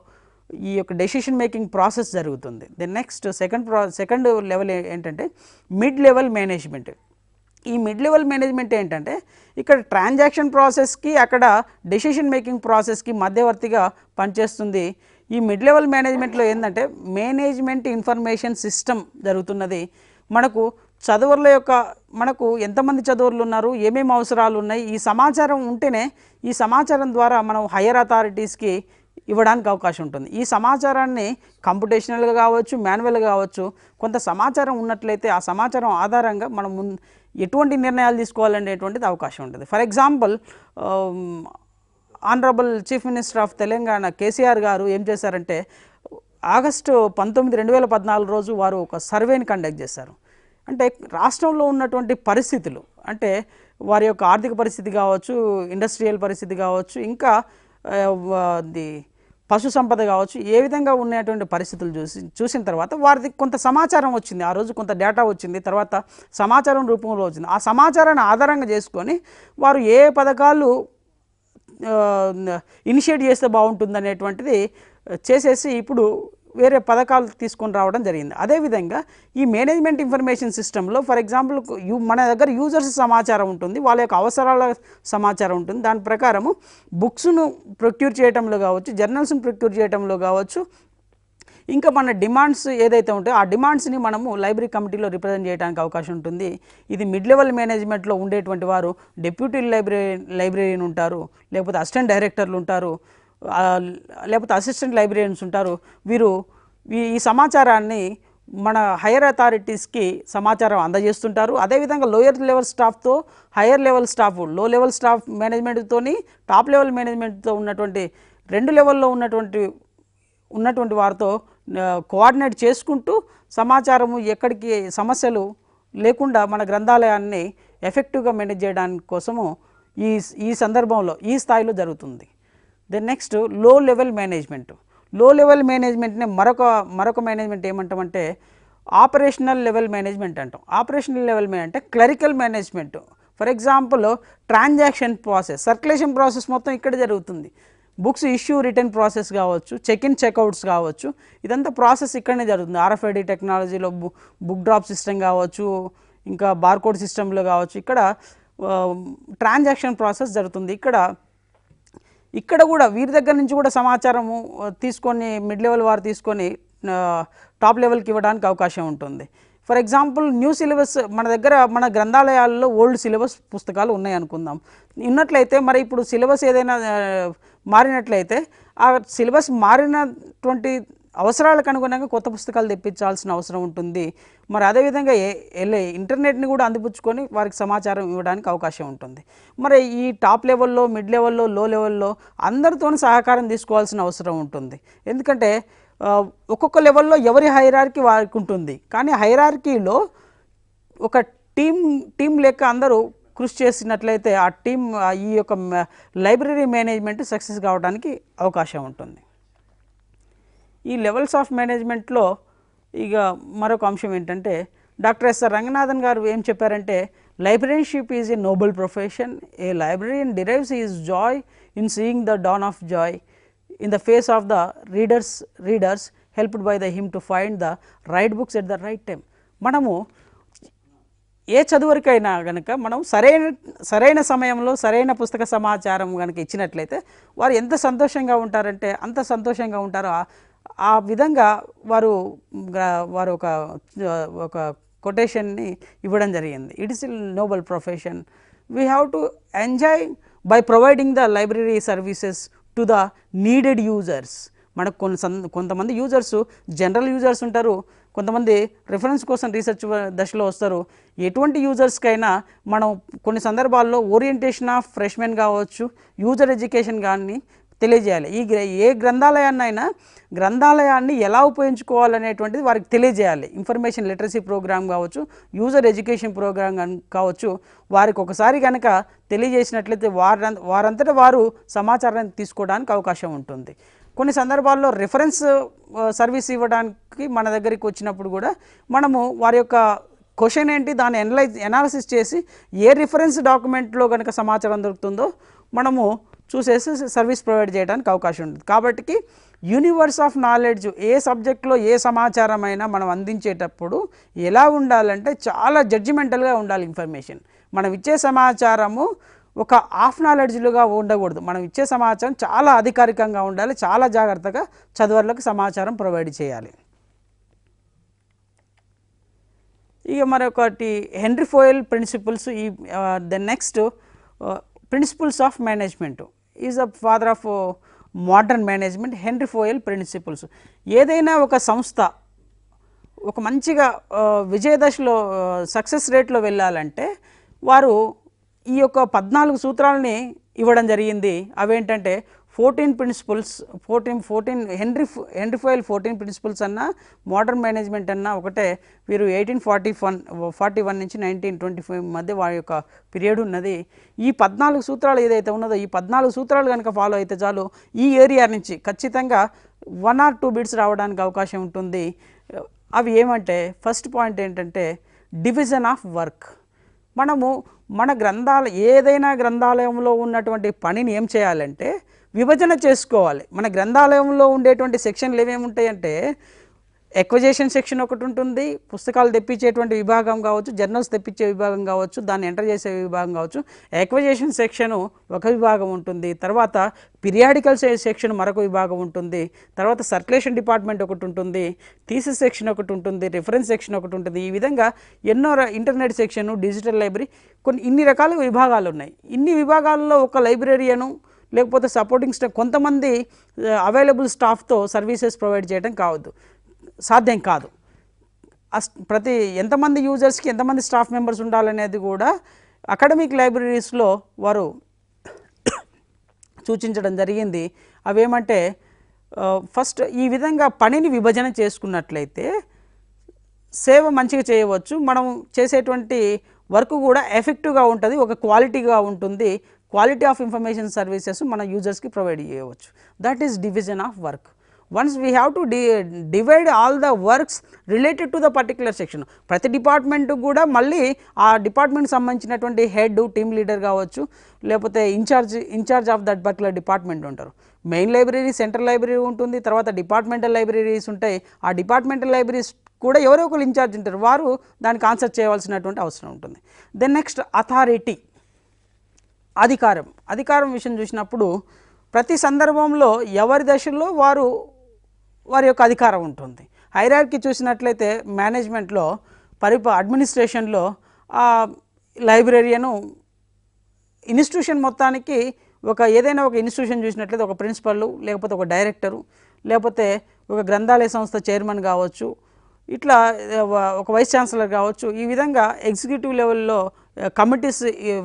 S2: ఈ యొక్క డెసిషన్ మేకింగ్ ప్రాసెస్ జరుగుతుంది. దెన్ నెక్స్ట్ సెకండ్ లెవెల్ ఏంటంటే మిడ్ లెవెల్ మేనేజ్మెంట్. ఈ మిడ్ లెవెల్ మేనేజ్మెంట్ ఏంటంటే ఇక్కడ ట్రాన్సాక్షన్ ప్రాసెస్కి అక్కడ డెసిషన్ మేకింగ్ ప్రాసెస్కి మధ్యవర్తిగా పనిచేస్తుంది. ఈ మిడ్ లెవెల్ మేనేజ్మెంట్లో ఏంటంటే మేనేజ్మెంట్ ఇన్ఫర్మేషన్ సిస్టమ్ జరుగుతున్నది. మనకు ఎంతమంది చదువులు ఉన్నారు, ఏమేమి అవసరాలు ఉన్నాయి, ఈ సమాచారం ఉంటేనే ఈ సమాచారం ద్వారా మనం హయ్యర్ అథారిటీస్కి ఇవ్వడానికి అవకాశం ఉంటుంది. ఈ సమాచారాన్ని కంప్యూటేషనల్గా కావచ్చు, మాన్యువల్గా కావచ్చు, కొంత సమాచారం ఉన్నట్లయితే ఆ సమాచారం ఆధారంగా మనం ఎటువంటి నిర్ణయాలు తీసుకోవాలనేటువంటిది అవకాశం ఉంటుంది. For example honourable chief minister of Telangana KCR గారు ఏం చేశారంటే ఆగస్టు 19, 2014 రోజు వారు ఒక సర్వేని కండక్ట్ చేశారు. అంటే రాష్ట్రంలో ఉన్నటువంటి పరిస్థితులు, అంటే వారి యొక్క ఆర్థిక పరిస్థితి కావచ్చు, ఇండస్ట్రియల్ పరిస్థితి కావచ్చు, ఇంకా పశు సంపద కావచ్చు, ఏ విధంగా ఉన్నటువంటి పరిస్థితులు చూసిన తర్వాత వారిది కొంత సమాచారం వచ్చింది. ఆ రోజు కొంత డేటా వచ్చింది, తర్వాత సమాచారం రూపంలో వచ్చింది. ఆ సమాచారాన్ని ఆధారంగా చేసుకొని వారు ఏ పథకాలు ఇనిషియేట్ చేస్తే బాగుంటుంది అనేటువంటిది చేసేసి ఇప్పుడు వేరే పథకాలు తీసుకొని రావడం జరిగింది. అదేవిధంగా ఈ మేనేజ్మెంట్ ఇన్ఫర్మేషన్ సిస్టంలో ఫర్ ఎగ్జాంపుల్ మన దగ్గర యూజర్స్ సమాచారం ఉంటుంది, వాళ్ళ యొక్క అవసరాల సమాచారం ఉంటుంది. దాని ప్రకారము బుక్స్ను ప్రొక్యూర్ చేయడంలో కావచ్చు, జర్నల్స్ను ప్రొక్యూర్ చేయడంలో కావచ్చు, ఇంకా మన డిమాండ్స్ ఏదైతే ఉంటాయో ఆ డిమాండ్స్ని మనము లైబ్రరీ కమిటీలో రిప్రజెంట్ చేయడానికి అవకాశం ఉంటుంది. ఇది మిడ్ లెవెల్ మేనేజ్మెంట్లో ఉండేటువంటి వారు డెప్యూటీ లైబ్రరీన్ ఉంటారు, లేకపోతే అసిస్టెంట్ డైరెక్టర్లు ఉంటారు, లేకపోతే అసిస్టెంట్ లైబ్రరీయన్స్ ఉంటారు. వీరు ఈ సమాచారాన్ని మన హైయర్ అథారిటీస్కి సమాచారం అందజేస్తుంటారు. అదేవిధంగా లోయర్ లెవెల్ స్టాఫ్తో higher level staff, low level staff మేనేజ్మెంట్తోని టాప్ లెవెల్ మేనేజ్మెంట్తో ఉన్నటువంటి 2 లెవెల్లో ఉన్నటువంటి వారితో కోఆర్డినేట్ చేసుకుంటూ సమాచారము ఎక్కడికి సమస్యలు లేకుండా మన గ్రంథాలయాన్ని ఎఫెక్టివ్గా మేనేజ్ చేయడానికి కోసము ఈ సందర్భంలో ఈ స్థాయిలో జరుగుతుంది. దెన్ నెక్స్ట్ లో లెవెల్ మేనేజ్మెంట్. లో లెవెల్ మేనేజ్మెంట్ని మరొక మేనేజ్మెంట్ ఏమంటామంటే ఆపరేషనల్ లెవెల్ మేనేజ్మెంట్ అంటాం. ఆపరేషనల్ లెవెల్ అంటే clerical management. For example transaction process, circulation process మొత్తం ఇక్కడ జరుగుతుంది. బుక్స్ ఇష్యూ రిటర్న్ ప్రాసెస్ కావచ్చు, చెక్ ఇన్ చెక్అవుట్స్ కావచ్చు, ఇదంతా ప్రాసెస్ ఇక్కడనే జరుగుతుంది. RFID టెక్నాలజీలో బుక్ డ్రాప్ సిస్టమ్ కావచ్చు, ఇంకా బార్కోడ్ సిస్టంలో కావచ్చు, ఇక్కడ ట్రాన్సాక్షన్ ప్రాసెస్ జరుగుతుంది. ఇక్కడ కూడా వీరి దగ్గర నుంచి కూడా సమాచారము తీసుకొని మిడ్ లెవెల్ వారు తీసుకొని టాప్ లెవెల్కి ఇవ్వడానికి అవకాశం ఉంటుంది. ఫర్ ఎగ్జాంపుల్ న్యూ సిలబస్ మన గ్రంథాలయాల్లో ఓల్డ్ సిలబస్ పుస్తకాలు ఉన్నాయి అనుకుందాం. ఉన్నట్లయితే మరి ఇప్పుడు సిలబస్ ఏదైనా మారినట్లయితే ఆ సిలబస్ మారినటువంటి అవసరాలకు అనుగుణంగా కొత్త పుస్తకాలు తెప్పించాల్సిన అవసరం ఉంటుంది. మరి అదేవిధంగా ఇంటర్నెట్ని కూడా అందిపుచ్చుకొని వారికి సమాచారం ఇవ్వడానికి అవకాశం ఉంటుంది. మరి ఈ టాప్ లెవెల్లో, మిడ్ లెవెల్లో, లో లెవెల్లో అందరితో సహకారం తీసుకోవాల్సిన అవసరం ఉంటుంది. ఎందుకంటే ఒక్కొక్క లెవెల్లో ఎవరి హైరార్కీ వారికి ఉంటుంది, కానీ హైరార్కీలో ఒక టీం లెక్క అందరూ కృషి చేసినట్లయితే ఆ టీం ఈ యొక్క లైబ్రరీ మేనేజ్మెంట్ సక్సెస్ కావడానికి అవకాశం ఉంటుంది. ఈ లెవెల్స్ ఆఫ్ మేనేజ్మెంట్లో ఇక మరొక అంశం ఏంటంటే డాక్టర్ ఎస్ఆర్ రంగనాథన్ గారు ఏం చెప్పారంటే librarianship is a noble profession. A librarian derives his joy in seeing the dawn of joy in the face of the readers helped by him to find the right books at the right time. మనము ఏ చదువురికైనా కనుక మనం సరైన సమయంలో సరైన పుస్తక సమాచారం కనుక ఇచ్చినట్లయితే వారు ఎంత సంతోషంగా ఉంటారంటే అంత సంతోషంగా ఉంటారు. ఆ విధంగా వారు ఒక కొటేషన్ని ఇవ్వడం జరిగింది. It is Nobel profession. We have to enjoy by providing the library services to the needed users. మనకు కొంతమంది యూజర్స్ జనరల్ యూజర్స్ ఉంటారు, కొంతమంది రిఫరెన్స్ కోసం రీసెర్చ్ దశలో వస్తారు. ఎటువంటి యూజర్స్కైనా మనం కొన్ని సందర్భాల్లో ఓరియంటేషన్ ఆఫ్ ఫ్రెష్మెన్ కావచ్చు, యూజర్ ఎడ్యుకేషన్ కానీ తెలియజేయాలి. ఏ గ్రంథాలయాన్ని ఎలా ఉపయోగించుకోవాలనేటువంటిది వారికి తెలియజేయాలి. ఇన్ఫర్మేషన్ లిటరసీ ప్రోగ్రామ్ కావచ్చు, యూజర్ ఎడ్యుకేషన్ ప్రోగ్రామ్ కావచ్చు, వారికి ఒకసారి కనుక తెలియజేసినట్లయితే వారంతటా వారు సమాచారాన్ని తీసుకోవడానికి అవకాశం ఉంటుంది. కొన్ని సందర్భాల్లో రిఫరెన్స్ సర్వీస్ ఇవ్వడానికి మన దగ్గరికి వచ్చినప్పుడు కూడా మనము వారి యొక్క క్వశ్చన్ ఏంటి దాన్ని ఎనాలిసిస్ చేసి ఏ రిఫరెన్స్ డాక్యుమెంట్లో కనుక సమాచారం దొరుకుతుందో మనము చూసేసి సర్వీస్ ప్రొవైడ్ చేయడానికి అవకాశం ఉంటుంది. కాబట్టి యూనివర్స్ ఆఫ్ నాలెడ్జ్ ఏ సబ్జెక్ట్లో ఏ సమాచారం అయినా మనం అందించేటప్పుడు ఎలా ఉండాలంటే చాలా జడ్జిమెంటల్గా ఉండాలి. ఇన్ఫర్మేషన్ మనం ఇచ్చే సమాచారము ఒక హాఫ్ నాలెడ్జ్లుగా ఉండకూడదు. మనం ఇచ్చే సమాచారం చాలా అధికారికంగా ఉండాలి, చాలా జాగ్రత్తగా చదువర్లకు సమాచారం ప్రొవైడ్ చేయాలి. ఇక మరొకటి Henri Fayol principles. The next principles of management is the father of modern management. Henri Fayol principles. ఏదైనా ఒక సంస్థ ఒక మంచిగా విజయదశలో సక్సెస్ రేట్లో వెళ్ళాలంటే వారు ఈ యొక్క 14 సూత్రాలని ఇవ్వడం జరిగింది. అవేంటంటే 14 ప్రిన్సిపల్స్. 14 హెన్రీ ఫోయల్ 14 ప్రిన్సిపల్స్ అన్న మోడర్న్ మేనేజ్మెంట్ అన్న ఒకటే. వీరు 1841 నుంచి 1925 మధ్య వారి యొక్క పీరియడ్ ఉన్నది. ఈ 14 సూత్రాలు ఏదైతే ఉన్నదో ఈ 14 సూత్రాలు కనుక ఫాలో అయితే చాలు ఈ ఏరియా నుంచి ఖచ్చితంగా 1 or 2 బిట్స్ రావడానికి అవకాశం ఉంటుంది. అవి ఏమంటే ఫస్ట్ పాయింట్ ఏంటంటే డివిజన్ ఆఫ్ వర్క్. మనము ఏదైనా గ్రంథాలయంలో ఉన్నటువంటి పనిని ఏం చేయాలంటే విభజన చేసుకోవాలి. మన గ్రంథాలయంలో ఉండేటువంటి సెక్షన్లు ఏమేమి ఉంటాయంటే ఎక్విజేషన్ సెక్షన్ ఒకటి ఉంటుంది, పుస్తకాలు తెప్పించేటువంటి విభాగం కావచ్చు, జర్నల్స్ తెప్పించే విభాగం కావచ్చు, దాన్ని ఎంటర్ చేసే విభాగం కావచ్చు. ఎక్విజేషన్ సెక్షన్ ఒక విభాగం ఉంటుంది, తర్వాత పీరియాడికల్ సెక్షన్ మరొక విభాగం ఉంటుంది, తర్వాత సర్క్యులేషన్ డిపార్ట్మెంట్ ఒకటి ఉంటుంది, థీసిస్ సెక్షన్ ఒకటి ఉంటుంది, రిఫరెన్స్ సెక్షన్ ఒకటి ఉంటుంది. ఈ విధంగా ఎన్నో ఇంటర్నెట్ సెక్షన్, డిజిటల్ లైబ్రరీ, ఇన్ని రకాల విభాగాలు ఉన్నాయి. ఇన్ని విభాగాల్లో ఒక లైబ్రరీను లేకపోతే సపోర్టింగ్ స్టాఫ్, కొంతమంది అవైలబుల్ స్టాఫ్తో సర్వీసెస్ ప్రొవైడ్ చేయడం సాధ్యం కాదు. ప్రతి ఎంతమంది యూజర్స్కి ఎంతమంది స్టాఫ్ మెంబర్స్ ఉండాలనేది కూడా అకాడమిక్ లైబ్రరీస్లో వారు సూచించడం జరిగింది. అవేమంటే ఫస్ట్ ఈ విధంగా పనిని విభజన చేసుకున్నట్లయితే సేవ మంచిగా చేయవచ్చు, మనం చేసేటువంటి వర్క్ కూడా ఎఫెక్టివ్గా ఉంటుంది, ఒక క్వాలిటీగా ఉంటుంది, క్వాలిటీ ఆఫ్ ఇన్ఫర్మేషన్ సర్వీసెస్ మన యూజర్స్కి ప్రొవైడ్ చేయవచ్చు. That is division of work. Once we have to divide all the works related to the particular section. ప్రతి డిపార్ట్మెంట్ కూడా మళ్ళీ ఆ డిపార్ట్మెంట్ సంబంధించినటువంటి హెడ్, టీమ్ లీడర్ కావచ్చు, లేకపోతే incharge of that particular department ఉంటారు. మెయిన్ లైబ్రరీ, సెంట్రల్ లైబ్రరీ ఉంటుంది, తర్వాత డిపార్ట్మెంటల్ లైబ్రరీస్ ఉంటాయి. ఆ డిపార్ట్మెంటల్ లైబ్రరీస్ కూడా ఎవరో ఒకరు ఇన్ఛార్జ్ ఉంటారు, వారు దానికి ఆన్సర్ చేయవలసినటువంటి అవసరం ఉంటుంది. దెన్ నెక్స్ట్ అథారిటీ, అధికారం విషయం చూసినప్పుడు ప్రతి సందర్భంలో ఎవరి దశలో వారి యొక్క అధికారం ఉంటుంది. హైరార్కీ చూసినట్లయితే మేనేజ్మెంట్లో, అడ్మినిస్ట్రేషన్లో లైబ్రరీను ఇన్స్టిట్యూషన్ మొత్తానికి ఏదైనా ఒక ఇన్స్టిట్యూషన్ చూసినట్లయితే ఒక ప్రిన్సిపల్, లేకపోతే ఒక డైరెక్టరు, లేకపోతే ఒక గ్రంథాలయ సంస్థ చైర్మన్ కావచ్చు, ఇట్లా ఒక వైస్ ఛాన్సలర్ కావచ్చు. ఈ విధంగా ఎగ్జిక్యూటివ్ లెవెల్లో కమిటీస్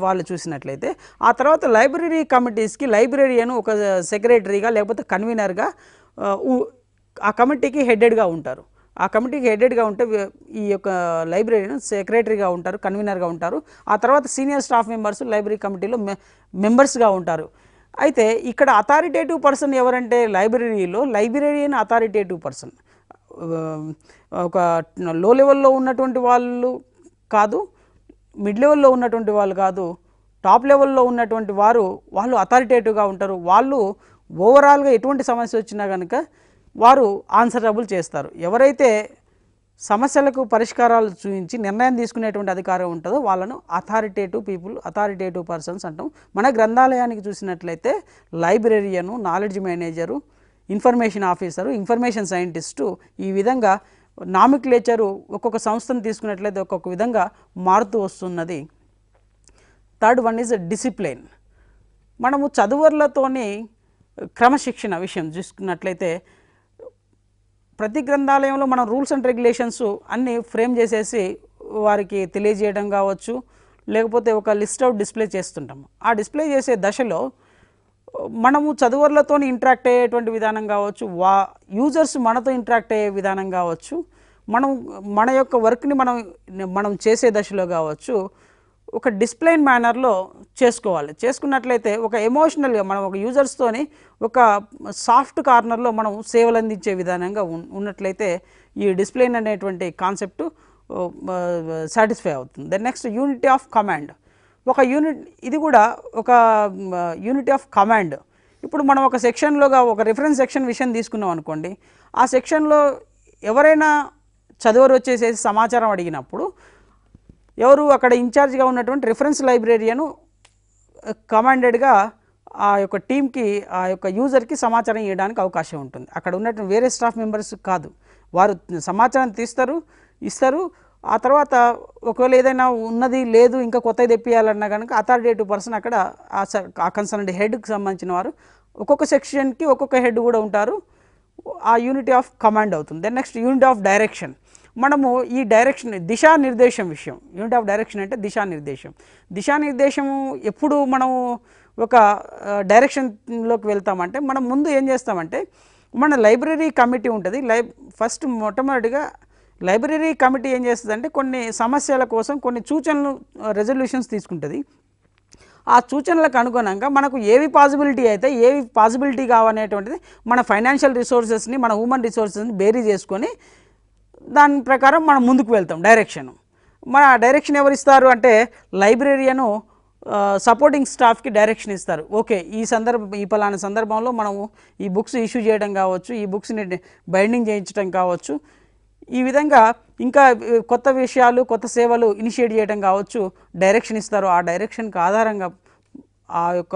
S2: వాళ్ళు చూసినట్లయితే, ఆ తర్వాత లైబ్రరీ కమిటీస్కి లైబ్రరీను ఒక సెక్రటరీగా లేకపోతే కన్వీనర్గా ఆ కమిటీకి హెడెడ్గా ఉంటారు. ఆ కమిటీకి హెడెడ్గా ఉంటే ఈ యొక్క లైబ్రరీను సెక్రటరీగా ఉంటారు, కన్వీనర్గా ఉంటారు. ఆ తర్వాత సీనియర్ స్టాఫ్ మెంబర్స్ లైబ్రరీ కమిటీలో మెంబర్స్గా ఉంటారు. అయితే ఇక్కడ అథారిటేటివ్ పర్సన్ ఎవరంటే లైబ్రరీలో లైబ్రరీయన్ అథారిటేటివ్ పర్సన్. ఒక లో లెవెల్లో ఉన్నటువంటి వాళ్ళు కాదు, మిడ్ లెవెల్లో ఉన్నటువంటి వాళ్ళు కాదు, టాప్ లెవెల్లో ఉన్నటువంటి వాళ్ళు అథారిటేటివ్గా ఉంటారు. వాళ్ళు ఓవరాల్గా ఎటువంటి సమస్య వచ్చినా కనుక వారు ఆన్సరబుల్ చేస్తారు. ఎవరైతే సమస్యలకు పరిష్కారాలు చూపించి నిర్ణయం తీసుకునేటువంటి అధికారం ఉంటుందో వాళ్ళను అథారిటేటివ్ పర్సన్స్ అంటాం. మన గ్రంథాలయానికి చూసినట్లయితే librarian, knowledge manager, information officer, information scientist, ఈ విధంగా నామిక్లేచరు ఒక్కొక్క సంస్థను తీసుకున్నట్లయితే ఒక్కొక్క విధంగా మారుతూ వస్తున్నది. Third one is discipline. మనము చదువర్లతోని క్రమశిక్షణ విషయం చూసుకున్నట్లయితే ప్రతి గ్రంథాలయంలో మనం రూల్స్ అండ్ రెగ్యులేషన్స్ అన్నీ ఫ్రేమ్ చేసేసి వారికి తెలియజేయడం కావచ్చు, లేకపోతే ఒక లిస్ట్ అవుట్ డిస్ప్లే చేస్తుంటాము. ఆ డిస్ప్లే చేసే దశలో మనము చదువర్లతో ఇంటరాక్ట్ అయ్యేటువంటి విధానం కావచ్చు, యూజర్స్ మనతో ఇంటరాక్ట్ అయ్యే విధానం కావచ్చు, మన యొక్క వర్క్ని మనం చేసే దశలో కావచ్చు, ఒక డిస్ప్లైన్ మేనర్లో చేసుకున్నట్లయితే ఒక ఎమోషనల్గా మనం ఒక యూజర్స్తోని ఒక సాఫ్ట్ కార్నర్లో మనం సేవలు అందించే విధానంగా ఉన్నట్లయితే ఈ డిస్ప్లైన్ అనేటువంటి కాన్సెప్ట్ సాటిస్ఫై అవుతుంది. Then next unity of command. ఇది కూడా ఒక యూనిటీ ఆఫ్ కమాండ్. ఇప్పుడు మనం ఒక సెక్షన్లోగా ఒక రిఫరెన్స్ సెక్షన్ విషయం తీసుకున్నాం అనుకోండి, ఆ సెక్షన్లో ఎవరైనా చదువరు వచ్చేసేసి సమాచారం అడిగినప్పుడు ఎవరు అక్కడ ఇన్ఛార్జ్గా ఉన్నటువంటి రిఫరెన్స్ లైబ్రరీను కమాండెడ్గా ఆ యొక్క టీమ్కి, ఆ యొక్క యూజర్కి సమాచారం ఇవ్వడానికి అవకాశం ఉంటుంది. అక్కడ ఉన్నటువంటి వేరే స్టాఫ్ మెంబర్స్ కాదు, వారు సమాచారం ఇస్తారు. ఆ తర్వాత ఒకవేళ ఏదైనా ఉన్నది లేదు ఇంకా కొత్తది తెప్పియాలన్నా కనుక అథారిటేటివ్ పర్సన్ అక్కడ ఆ కన్సర్న్డ్ హెడ్కి సంబంధించిన వారు, ఒక్కొక్క సెక్షన్కి ఒక్కొక్క హెడ్ కూడా ఉంటారు. ఆ యూనిటీ ఆఫ్ కమాండ్ అవుతుంది. Then next unity of direction. మనము ఈ డైరెక్షన్ దిశానిర్దేశం విషయం, యూనిట్ ఆఫ్ డైరెక్షన్ అంటే దిశానిర్దేశము ఎప్పుడు మనము ఒక డైరెక్షన్లోకి వెళ్తామంటే మనం ముందు ఏం చేస్తామంటే మన లైబ్రరీ కమిటీ ఉంటుంది. ఫస్ట్ మొట్టమొదటిగా లైబ్రరీ కమిటీ ఏం చేస్తుందంటే కొన్ని సమస్యల కోసం కొన్ని సూచనలు, రెజల్యూషన్స్ తీసుకుంటుంది. ఆ సూచనలకు అనుగుణంగా మనకు ఏవి పాసిబిలిటీ కావనేటువంటిది మన ఫైనాన్షియల్ రిసోర్సెస్ని, మన హ్యూమన్ రిసోర్సెస్ని బేరీ చేసుకొని దాని ప్రకారం మనం ముందుకు వెళ్తాం. మన డైరెక్షన్ ఎవరు ఇస్తారు అంటే లైబ్రరీయను సపోర్టింగ్ స్టాఫ్కి డైరెక్షన్ ఇస్తారు. ఓకే, ఈ పలానా సందర్భంలో మనము ఈ బుక్స్ ఇష్యూ చేయడం కావచ్చు, ఈ బుక్స్ని బైండింగ్ చేయించడం కావచ్చు, ఈ విధంగా ఇంకా కొత్త విషయాలు కొత్త సేవలు ఇనిషియేట్ చేయడం కావచ్చు డైరెక్షన్ ఇస్తారు. ఆ డైరెక్షన్కి ఆధారంగా ఆ యొక్క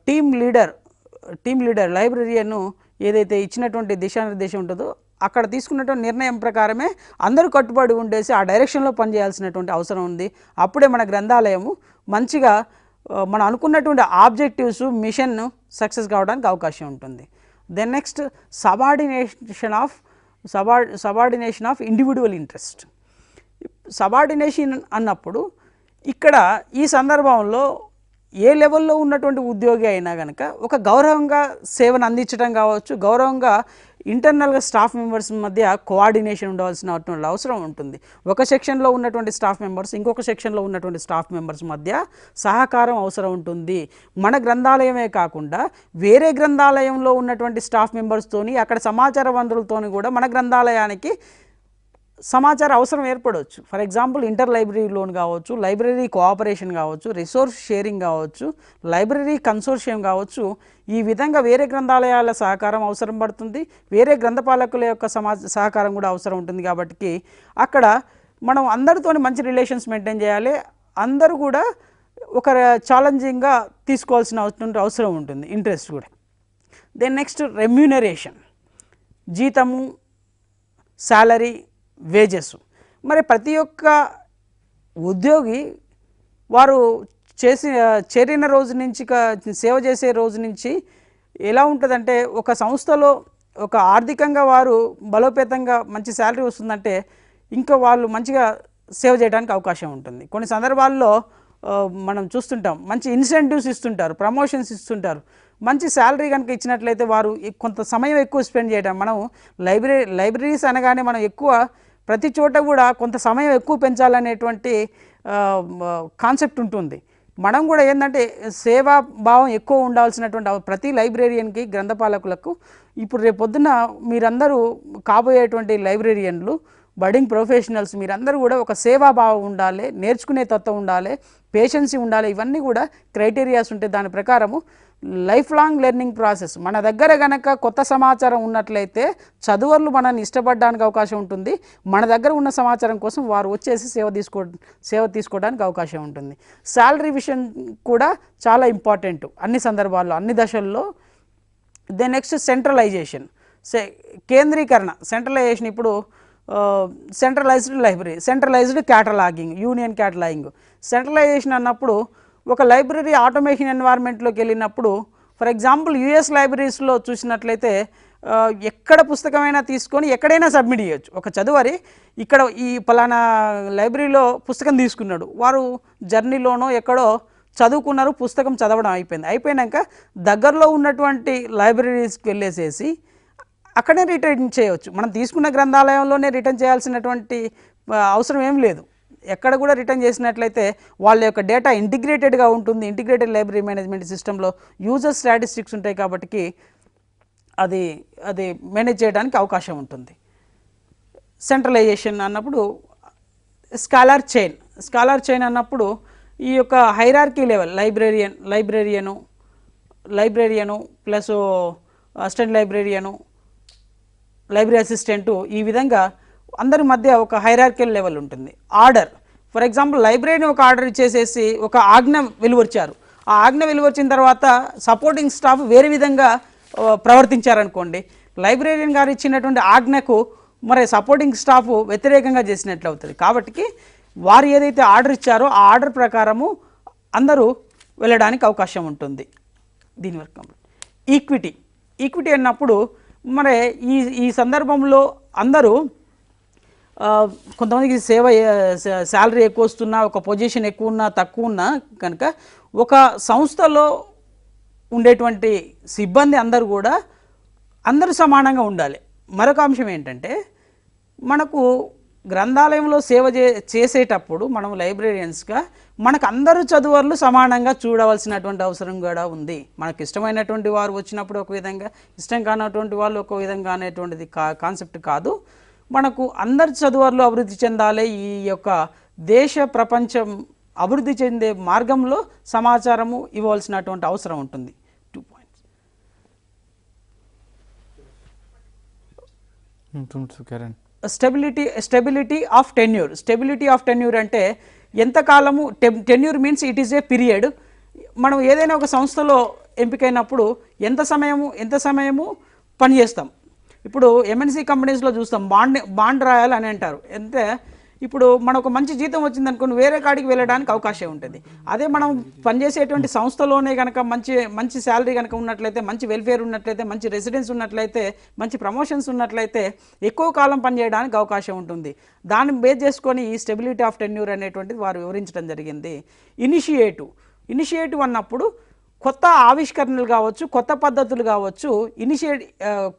S2: టీమ్ లీడర్ లైబ్రరీను ఏదైతే ఇచ్చినటువంటి దిశానిర్దేశం ఉంటుందో అక్కడ తీసుకున్నటువంటి నిర్ణయం ప్రకారమే అందరూ కట్టుబడి ఉండేసి ఆ డైరెక్షన్లో పనిచేయాల్సినటువంటి అవసరం ఉంది. అప్పుడే మన గ్రంథాలయము మంచిగా మనం అనుకున్నటువంటి ఆబ్జెక్టివ్స్ మిషన్ సక్సెస్ కావడానికి అవకాశం ఉంటుంది. Then next subordination of individual interest. Subordination అన్నప్పుడు ఇక్కడ ఈ సందర్భంలో ఏ లెవెల్లో ఉన్నటువంటి ఉద్యోగి అయినా కనుక ఒక గౌరవంగా సేవను అందించడం కావచ్చు, గౌరవంగా ఇంటర్నల్గా స్టాఫ్ మెంబర్స్ మధ్య కోఆర్డినేషన్ ఉండవలసినటువంటి అవసరం ఉంటుంది. ఒక సెక్షన్లో ఉన్నటువంటి స్టాఫ్ మెంబర్స్ ఇంకొక సెక్షన్లో ఉన్నటువంటి స్టాఫ్ మెంబర్స్ మధ్య సహకారం అవసరం ఉంటుంది. మన గ్రంథాలయమే కాకుండా వేరే గ్రంథాలయంలో ఉన్నటువంటి స్టాఫ్ మెంబర్స్తోని అక్కడ సమాచార వనరులతోని కూడా మన గ్రంథాలయానికి సమాచార అవసరం ఏర్పడవచ్చు. For example inter library loan కావచ్చు, లైబ్రరీ కోఆపరేషన్ కావచ్చు, రిసోర్స్ షేరింగ్ కావచ్చు, లైబ్రరీ కన్సోర్షియం కావచ్చు. ఈ విధంగా వేరే గ్రంథాలయాల సహకారం అవసరం పడుతుంది, వేరే గ్రంథపాలకుల యొక్క సహకారం కూడా అవసరం ఉంటుంది. కాబట్టి అక్కడ మనం అందరితోని మంచి రిలేషన్స్ మెయింటైన్ చేయాలి. అందరూ కూడా ఒక ఛాలెంజింగ్గా తీసుకోవాల్సిన అవసరం ఉంటుంది, ఇంట్రెస్ట్ కూడా. దెన్ నెక్స్ట్ రెమ్యూనరేషన్, జీతము, శాలరీ, వేజెస్. మరి ప్రతి ఒక్క ఉద్యోగి వారు చేరిన రోజు నుంచి సేవ చేసే రోజు నుంచి ఎలా ఉంటుందంటే ఒక సంస్థలో ఒక ఆర్థికంగా వారు బలోపేతంగా మంచి శాలరీ వస్తుందంటే ఇంకా వాళ్ళు మంచిగా సేవ చేయడానికి అవకాశం ఉంటుంది. కొన్ని సందర్భాల్లో మనం చూస్తుంటాం మంచి ఇన్సెంటివ్స్ ఇస్తుంటారు, ప్రమోషన్స్ ఇస్తుంటారు. మంచి శాలరీ కనుక ఇచ్చినట్లయితే వారు కొంత సమయం ఎక్కువ స్పెండ్ చేయడం. మనం లైబ్రరీస్ అనగానే మనం ఎక్కువ ప్రతి చోట కూడా కొంత సమయం ఎక్కువ పెంచాలనేటువంటి కాన్సెప్ట్ ఉంటుంది. మనం కూడా ఏంటంటే సేవా భావం ఎక్కువ ఉండాల్సినటువంటి ప్రతి లైబ్రేరియన్కి, గ్రంథపాలకులకు ఇప్పుడు రేపొద్దున మీరందరూ కాబోయేటువంటి లైబ్రేరియన్లు, బడింగ్ ప్రొఫెషనల్స్ మీరందరూ కూడా ఒక సేవాభావం ఉండాలి, నేర్చుకునే తత్వం ఉండాలి, పేషెన్సీ ఉండాలి. ఇవన్నీ కూడా క్రైటీరియాస్ ఉంటాయి. దాని ప్రకారము లైఫ్ లాంగ్ లెర్నింగ్ ప్రాసెస్. మన దగ్గర గనక కొత్త సమాచారం ఉన్నట్లయితే చదువర్లు మనల్ని ఇష్టపడడానికి అవకాశం ఉంటుంది. మన దగ్గర ఉన్న సమాచారం కోసం వారు వచ్చేసి సేవ తీసుకోవడానికి అవకాశం ఉంటుంది. శాలరీ విషయం కూడా చాలా ఇంపార్టెంట్ అన్ని సందర్భాల్లో, అన్ని దశల్లో. దెన్ నెక్స్ట్ సెంట్రలైజేషన్, కేంద్రీకరణ. సెంట్రలైజేషన్ ఇప్పుడు centralised library, centralised cataloguing, union cataloguing. Centralisation అన్నప్పుడు ఒక లైబ్రరీ ఆటోమేషన్ ఎన్వైర్న్మెంట్లోకి వెళ్ళినప్పుడు, ఫర్ ఎగ్జాంపుల్ యుఎస్ లైబ్రరీస్లో చూసినట్లయితే ఎక్కడ పుస్తకమైనా తీసుకొని ఎక్కడైనా సబ్మిట్ చేయొచ్చు. ఒక చదువరి ఇక్కడ ఈ పలానా లైబ్రరీలో పుస్తకం తీసుకున్నాడు, వారు జర్నీలోనో ఎక్కడో చదువుకున్నారు, పుస్తకం చదవడం అయిపోయినాక దగ్గరలో ఉన్నటువంటి లైబ్రరీస్కి వెళ్ళేసేసి అక్కడే రిటర్న్ చేయవచ్చు. మనం తీసుకున్న గ్రంథాలయంలోనే రిటర్న్ చేయాల్సినటువంటి అవసరం ఏం లేదు. ఎక్కడ కూడా రిటర్న్ చేసినట్లయితే వాళ్ళ యొక్క డేటా ఇంటిగ్రేటెడ్గా ఉంటుంది. ఇంటిగ్రేటెడ్ లైబ్రరీ మేనేజ్మెంట్ సిస్టంలో యూజర్ స్టాటిస్టిక్స్ ఉంటాయి కాబట్టి అది మేనేజ్ చేయడానికి అవకాశం ఉంటుంది. సెంట్రలైజేషన్ అన్నప్పుడు స్కాలర్ చైన్ అన్నప్పుడు ఈ యొక్క hierarchy level లైబ్రేరియను plus assistant library assistant, ఈ విధంగా అందరి మధ్య ఒక హైరార్కియల్ లెవెల్ ఉంటుంది. ఆర్డర్, ఫర్ ఎగ్జాంపుల్ లైబ్రరీని ఒక ఆర్డర్ ఇచ్చేసేసి ఒక ఆజ్ఞ వెలువరిచారు. ఆ ఆజ్ఞ వెలువరిచిన తర్వాత సపోర్టింగ్ స్టాఫ్ వేరే విధంగా ప్రవర్తించారనుకోండి, లైబ్రేరియన్ గారు ఇచ్చినటువంటి ఆజ్ఞకు మరి సపోర్టింగ్ స్టాఫ్ వ్యతిరేకంగా చేసినట్లు అవుతుంది. కాబట్టి వారు ఏదైతే ఆర్డర్ ఇచ్చారో ఆ ఆర్డర్ ప్రకారము అందరూ వెళ్ళడానికి అవకాశం ఉంటుంది. దీని వరకు ఈక్విటీ అన్నప్పుడు మరి ఈ సందర్భంలో అందరూ కొంతమందికి శాలరీ ఎక్కువ వస్తున్నా, ఒక పొజిషన్ ఎక్కువ ఉన్నా తక్కువ ఉన్నా కనుక ఒక సంస్థలో ఉండేటువంటి సిబ్బంది అందరూ సమానంగా ఉండాలి. మరొక అంశం ఏంటంటే మనకు గ్రంథాలయంలో సేవ చేసేటప్పుడు మనం లైబ్రేరియన్స్గా మనకు అందరూ చదువర్లు సమానంగా చూడవలసినటువంటి అవసరం కూడా ఉంది. మనకు ఇష్టమైనటువంటి వారు వచ్చినప్పుడు ఒక విధంగా, ఇష్టం కానటువంటి వాళ్ళు ఒక విధంగా అనేటువంటిది కాన్సెప్ట్ కాదు. మనకు అందరు చదువర్లు అభివృద్ధి చెందాలి. ఈ యొక్క దేశ ప్రపంచం అభివృద్ధి చెందే మార్గంలో సమాచారము ఇవ్వాల్సినటువంటి అవసరం ఉంటుంది. 2 points. స్టెబిలిటీ ఆఫ్ టెన్యూర్ అంటే ఎంతకాలము, tenure means it is a period. మనం ఏదైనా ఒక సంస్థలో ఎంపికైనప్పుడు ఎంత సమయము పనిచేస్తాం. ఇప్పుడు ఎంఎన్సీ కంపెనీస్లో చూస్తాం బాండ్ రాయాలి అని అంటారు. ఇప్పుడు మనకు మంచి జీతం వచ్చిందనుకోండి వేరే కాడికి వెళ్ళడానికి అవకాశం ఉంటుంది. అదే మనం పనిచేసేటువంటి సంస్థలోనే కనుక మంచి శాలరీ కనుక ఉన్నట్లయితే, మంచి వెల్ఫేర్ ఉన్నట్లయితే, మంచి రెసిడెన్స్ ఉన్నట్లయితే, మంచి ప్రమోషన్స్ ఉన్నట్లయితే ఎక్కువ కాలం పనిచేయడానికి అవకాశం ఉంటుంది. దాన్ని బేస్ చేసుకొని ఈ స్టెబిలిటీ ఆఫ్ టెన్యూర్ అనేటువంటిది వారు వివరించడం జరిగింది. ఇనిషియేటివ్ అన్నప్పుడు కొత్త ఆవిష్కరణలు కావచ్చు, కొత్త పద్ధతులు కావచ్చు,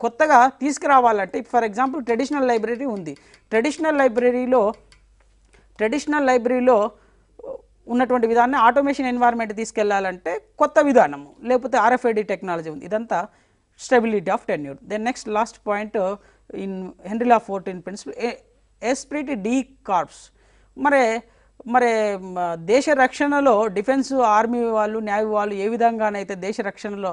S2: కొత్తగా తీసుకురావాలంటే, ఫర్ ఎగ్జాంపుల్ ట్రెడిషనల్ లైబ్రరీ ఉంది. ట్రెడిషనల్ లైబ్రరీలో ఉన్నటువంటి విధానాన్ని ఆటోమేషన్ ఎన్వైర్న్మెంట్ తీసుకెళ్లాలంటే కొత్త విధానము, లేకపోతే RFID టెక్నాలజీ ఉంది. ఇదంతా stability of tenure. Then next last point in Henri law 14 principle, esprit de corps. మరి దేశ రక్షణలో డిఫెన్స్ ఆర్మీ వాళ్ళు, నేవీ వాళ్ళు ఏ విధంగానైతే దేశ రక్షణలో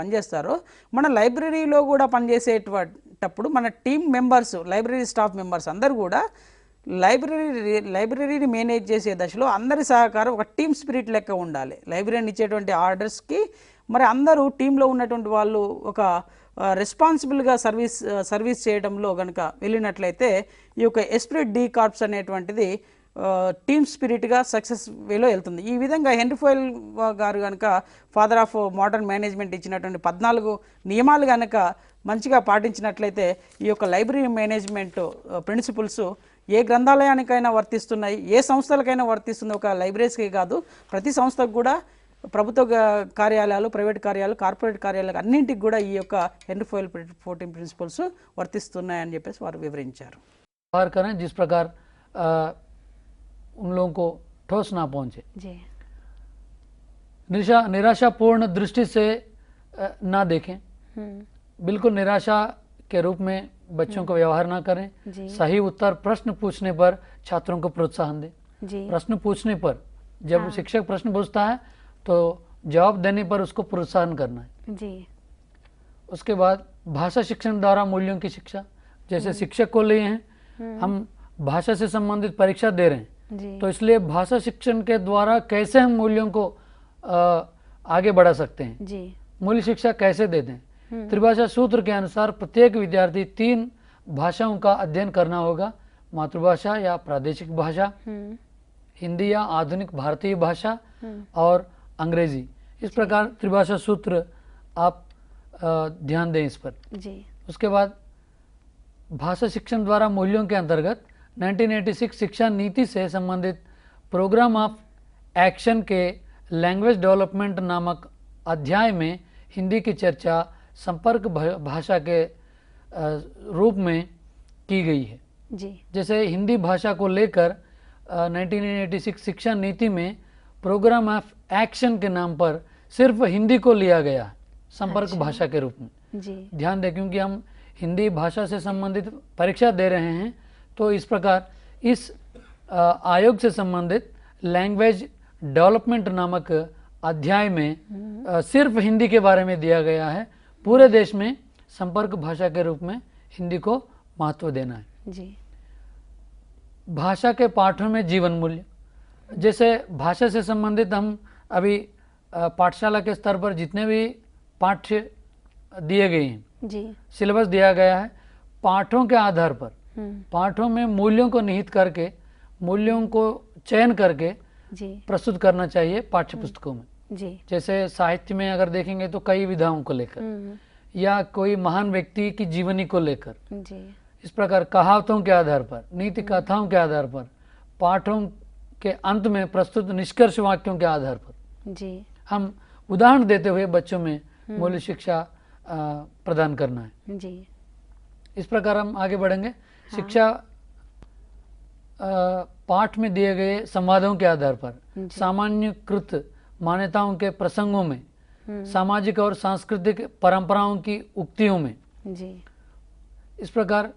S2: పనిచేస్తారో, మన లైబ్రరీలో కూడా పనిచేసేటప్పుడు మన team members, library staff members అందరూ కూడా లైబ్రరీని మేనేజ్ చేసే దశలో అందరి సహకారం ఒక టీమ్ స్పిరిట్ లెక్క ఉండాలి. లైబ్రరీని ఇచ్చేటువంటి ఆర్డర్స్కి మరి అందరూ టీంలో ఉన్నటువంటి వాళ్ళు ఒక రెస్పాన్సిబుల్గా సర్వీస్ చేయడంలో కనుక వెళ్ళినట్లయితే ఈ యొక్క ఎస్ప్రిట్ డి కార్ప్స్ అనేటువంటిది టీమ్ స్పిరిట్గా సక్సెస్ వేలో వెళ్తుంది. ఈ విధంగా హెన్రీ ఫోయల్ గారు కనుక ఫాదర్ ఆఫ్ మోడర్న్ మేనేజ్మెంట్ ఇచ్చినటువంటి 14 నియమాలు కనుక మంచిగా పాటించినట్లయితే ఈ యొక్క లైబ్రరీ మేనేజ్మెంట్ ప్రిన్సిపల్స్ ఏ గ్రంథాలయానికైనా వర్తిస్తున్నాయి, ఏ సంస్థలకైనా వర్తిస్తుంది. ఒక లైబ్రరీస్కి కాదు, ప్రతి సంస్థకు కూడా, ప్రభుత్వ కార్యాలయాలు, ప్రైవేట్ కార్యాలయాలు, కార్పొరేట్ కార్యాలయాలు అన్నింటికి కూడా ఈ యొక్క హెన్రీ ఫోయల్ 14 ప్రిన్సిపల్స్ వర్తిస్తున్నాయని చెప్పేసి వారు వివరించారు.
S3: व्यवहार करें जिस प्रकार उन लोगों को ठोस ना पहुंचे।
S4: जी।
S3: निराशापूर्ण दृष्टि से ना देखें, बिल्कुल निराशा के रूप में बच्चों को व्यवहार ना करें। सही उत्तर प्रश्न पूछने पर छात्रों को प्रोत्साहन दें। प्रश्न पूछने पर जब शिक्षक प्रश्न पूछता है तो जवाब देने पर उसको प्रोत्साहन करना है।
S4: जी।
S3: उसके बाद भाषा शिक्षण द्वारा मूल्यों की शिक्षा, जैसे शिक्षक को लिए हैं, हम भाषा से संबंधित परीक्षा दे रहे हैं, तो इसलिए भाषा शिक्षण के द्वारा कैसे हम मूल्यों को आगे बढ़ा सकते हैं,
S4: जी।
S3: मूल्य शिक्षा कैसे देते हैं। त्रिभाषा सूत्र के अनुसार प्रत्येक विद्यार्थी 3 भाषाओं का अध्ययन करना होगा, मातृभाषा या प्रादेशिक भाषा, हिंदी या आधुनिक भारतीय भाषा और अंग्रेजी। इस प्रकार त्रिभाषा सूत्र आप ध्यान दें इस पर।
S4: जी।
S3: उसके बाद भाषा शिक्षण द्वारा मूल्यों के अंतर्गत 1986 शिक्षा नीति से संबंधित प्रोग्राम ऑफ एक्शन के लैंग्वेज डेवलपमेंट नामक अध्याय में हिंदी की चर्चा संपर्क भाषा के रूप में की गई है।
S4: जी।
S3: जैसे हिंदी भाषा को लेकर 1986 शिक्षा नीति में प्रोग्राम ऑफ एक्शन के नाम पर सिर्फ हिंदी को लिया गया है संपर्क भाषा के रूप में।
S4: जी।
S3: ध्यान दें, क्योंकि हम हिंदी भाषा से संबंधित परीक्षा दे रहे हैं, तो इस प्रकार इस आयोग से संबंधित लैंग्वेज डेवलपमेंट नामक अध्याय में सिर्फ हिंदी के बारे में दिया गया है। पूरे देश में संपर्क भाषा के रूप में हिंदी को महत्व देना है।
S4: जी।
S3: भाषा के पाठों में जीवन मूल्य, जैसे भाषा से संबंधित हम अभी पाठशाला के स्तर पर जितने भी पाठ्य दिए गए हैं,
S4: जी।
S3: सिलेबस दिया गया है, पाठों के आधार पर पाठों में मूल्यों को निहित करके, मूल्यों को चयन करके
S4: जी।
S3: प्रस्तुत करना चाहिए पाठ्य पुस्तकों में।
S4: जी।
S3: जैसे साहित्य में अगर देखेंगे तो कई विधाओं को लेकर या कोई महान व्यक्ति की जीवनी को लेकर,
S4: जी।
S3: इस प्रकार कहावतों के आधार पर, नीति कथाओं के आधार पर, पाठों के अंत में प्रस्तुत निष्कर्ष वाक्यों के आधार पर
S4: जी।
S3: हम उदाहरण देते हुए बच्चों में मूल्य शिक्षा प्रदान करना है।
S4: जी।
S3: इस प्रकार हम आगे बढ़ेंगे। शिक्षा पाठ में दिए गए संवादों के आधार पर, सामान्यकृत मान्यताओं के प्रसंगों में, सामाजिक और सांस्कृतिक परंपराओं की उक्तियों में,
S4: जी।
S3: इस प्रकार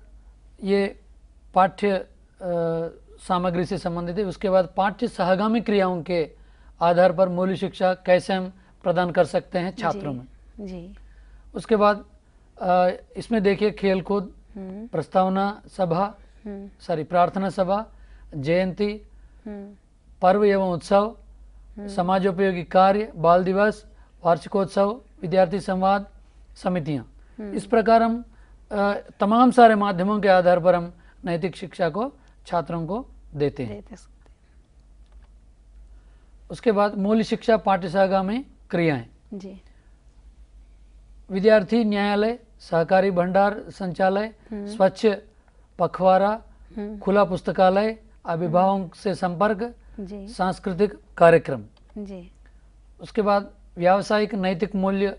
S3: ये पाठ्य सामग्री से संबंधित है। उसके बाद पाठ्य सहगामी क्रियाओं के आधार पर मूल्य शिक्षा कैसे हम प्रदान कर सकते हैं छात्रों में।
S4: जी।
S3: उसके बाद इसमें देखिए खेल कूद, प्रस्तावना सभा, प्रार्थना सभा, जयंती, पर्व एवं उत्सव, समाजोपयोगी कार्य, बाल दिवस, वार्षिकोत्सव, विद्यार्थी संवाद, समितियां, इस प्रकार हम तमाम सारे माध्यमों के आधार पर हम नैतिक शिक्षा को छात्रों को देते हैं। उसके बाद मूल्य शिक्षा पाठ्यशाला में क्रियाएं।
S4: जी।
S3: विद्यार्थी न्यायालय, सहकारी भंडार संचालय, स्वच्छ पखवाड़ा, खुला पुस्तकालय, अभिभावकों से संपर्क,
S4: जी।
S3: सांस्कृतिक कार्यक्रम।
S4: जी।
S3: उसके बाद व्यावसायिक नैतिक मूल्य,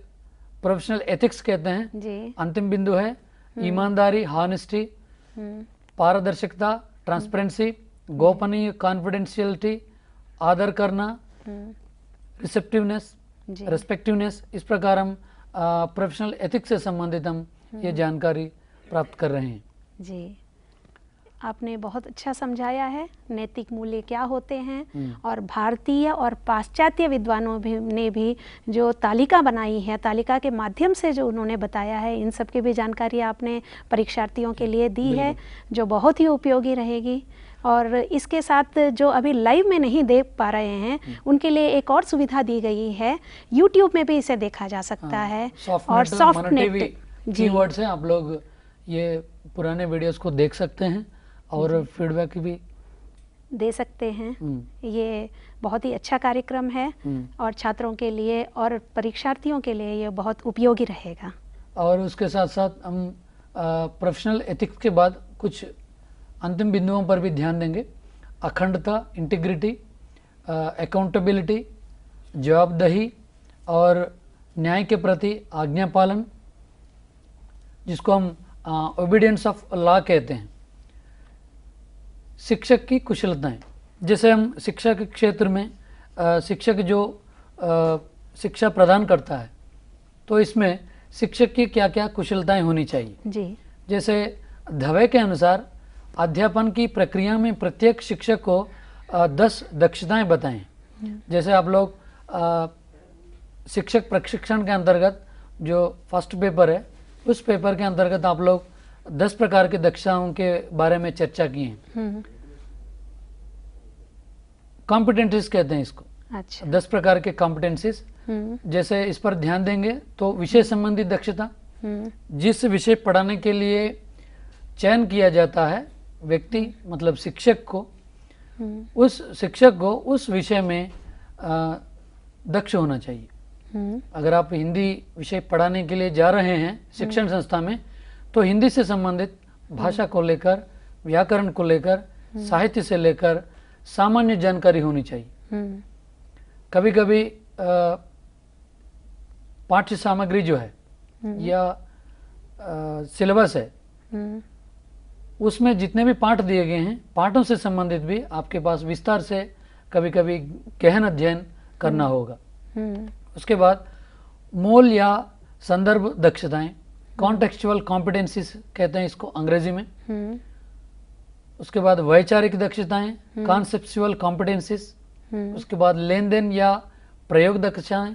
S3: प्रोफेशनल एथिक्स कहते हैं।
S4: जी।
S3: अंतिम बिंदु है ईमानदारी, हॉनेस्टी, पारदर्शिता, ट्रांसपेरेंसी, गोपनीय, कॉन्फिडेंशियलिटी, आदर करना, रिस्पेक्टिवनेस, इस प्रकार हम प्रोफेशनल एथिक्स से संबंधित हम ये जानकारी प्राप्त कर रहे हैं।
S4: जी, आपने बहुत अच्छा समझाया है नैतिक मूल्य क्या होते हैं, और भारतीय और पाश्चात्य विद्वानों ने भी जो तालिका बनाई है, तालिका के माध्यम से जो उन्होंने बताया है, इन सब की भी जानकारी आपने परीक्षार्थियों के लिए दी है, जो बहुत ही उपयोगी रहेगी। और इसके साथ जो अभी लाइव में नहीं देख पा रहे हैं उनके लिए एक और सुविधा दी गई है, यूट्यूब में भी इसे देखा जा सकता है। और सॉफ्टनेट
S3: कीवर्ड से आप लोग ये पुराने वीडियोस को देख सकते हैं और फीडबैक भी
S4: दे सकते हैं। ये बहुत ही अच्छा कार्यक्रम है और छात्रों के लिए और परीक्षार्थियों के लिए ये बहुत उपयोगी रहेगा।
S3: और उसके साथ साथ हम प्रोफेशनल एथिक्स के बाद कुछ अंतिम बिंदुओं पर भी ध्यान देंगे। अखंडता, इंटीग्रिटी, अकाउंटेबिलिटी, जवाबदेही और न्याय के प्रति आज्ञा पालन, जिसको हम ओबीडियंस ऑफ लॉ कहते हैं। शिक्षक की कुशलताएं, जैसे हम शिक्षा के क्षेत्र में शिक्षक जो शिक्षा प्रदान करता है, तो इसमें शिक्षक की क्या क्या कुशलताएं होनी चाहिए।
S4: जी।
S3: जैसे धवे के अनुसार अध्यापन की प्रक्रिया में प्रत्येक शिक्षक को 10 दक्षताएं बताएं। जैसे आप लोग शिक्षक प्रशिक्षण के अंतर्गत जो फर्स्ट पेपर है, उस पेपर के अंतर्गत आप लोग 10 प्रकार की दक्षताओं के बारे में चर्चा की है। कॉम्पिटेंसीज कहते हैं इसको।
S4: अच्छा।
S3: 10 प्रकार के कॉम्पिटेंसीज, जैसे इस पर ध्यान देंगे तो विषय संबंधी दक्षता, जिस विषय पढ़ाने के लिए चयन किया जाता है व्यक्ति मतलब शिक्षक को, उस शिक्षक को उस विषय में दक्ष होना चाहिए। अगर आप हिंदी विषय पढ़ाने के लिए जा रहे हैं शिक्षण संस्था में, तो हिंदी से संबंधित भाषा को लेकर, व्याकरण को लेकर, साहित्य से लेकर सामान्य जानकारी होनी चाहिए। कभी कभी पाठ्य सामग्री जो है या सिलेबस है, उसमें जितने भी पाठ दिए गए हैं, पाठों से संबंधित भी आपके पास विस्तार से कभी कभी गहन अध्ययन करना होगा। उसके बाद मूल या संदर्भ दक्षताएं, कॉन्टेक्चुअल कॉम्पिटेंसीज कहते हैं इसको अंग्रेजी में। उसके बाद वैचारिक दक्षताएं, कॉन्सेप्चुअल कॉम्पिटेंसीज। उसके बाद लेन देन या प्रयोग दक्षताएं,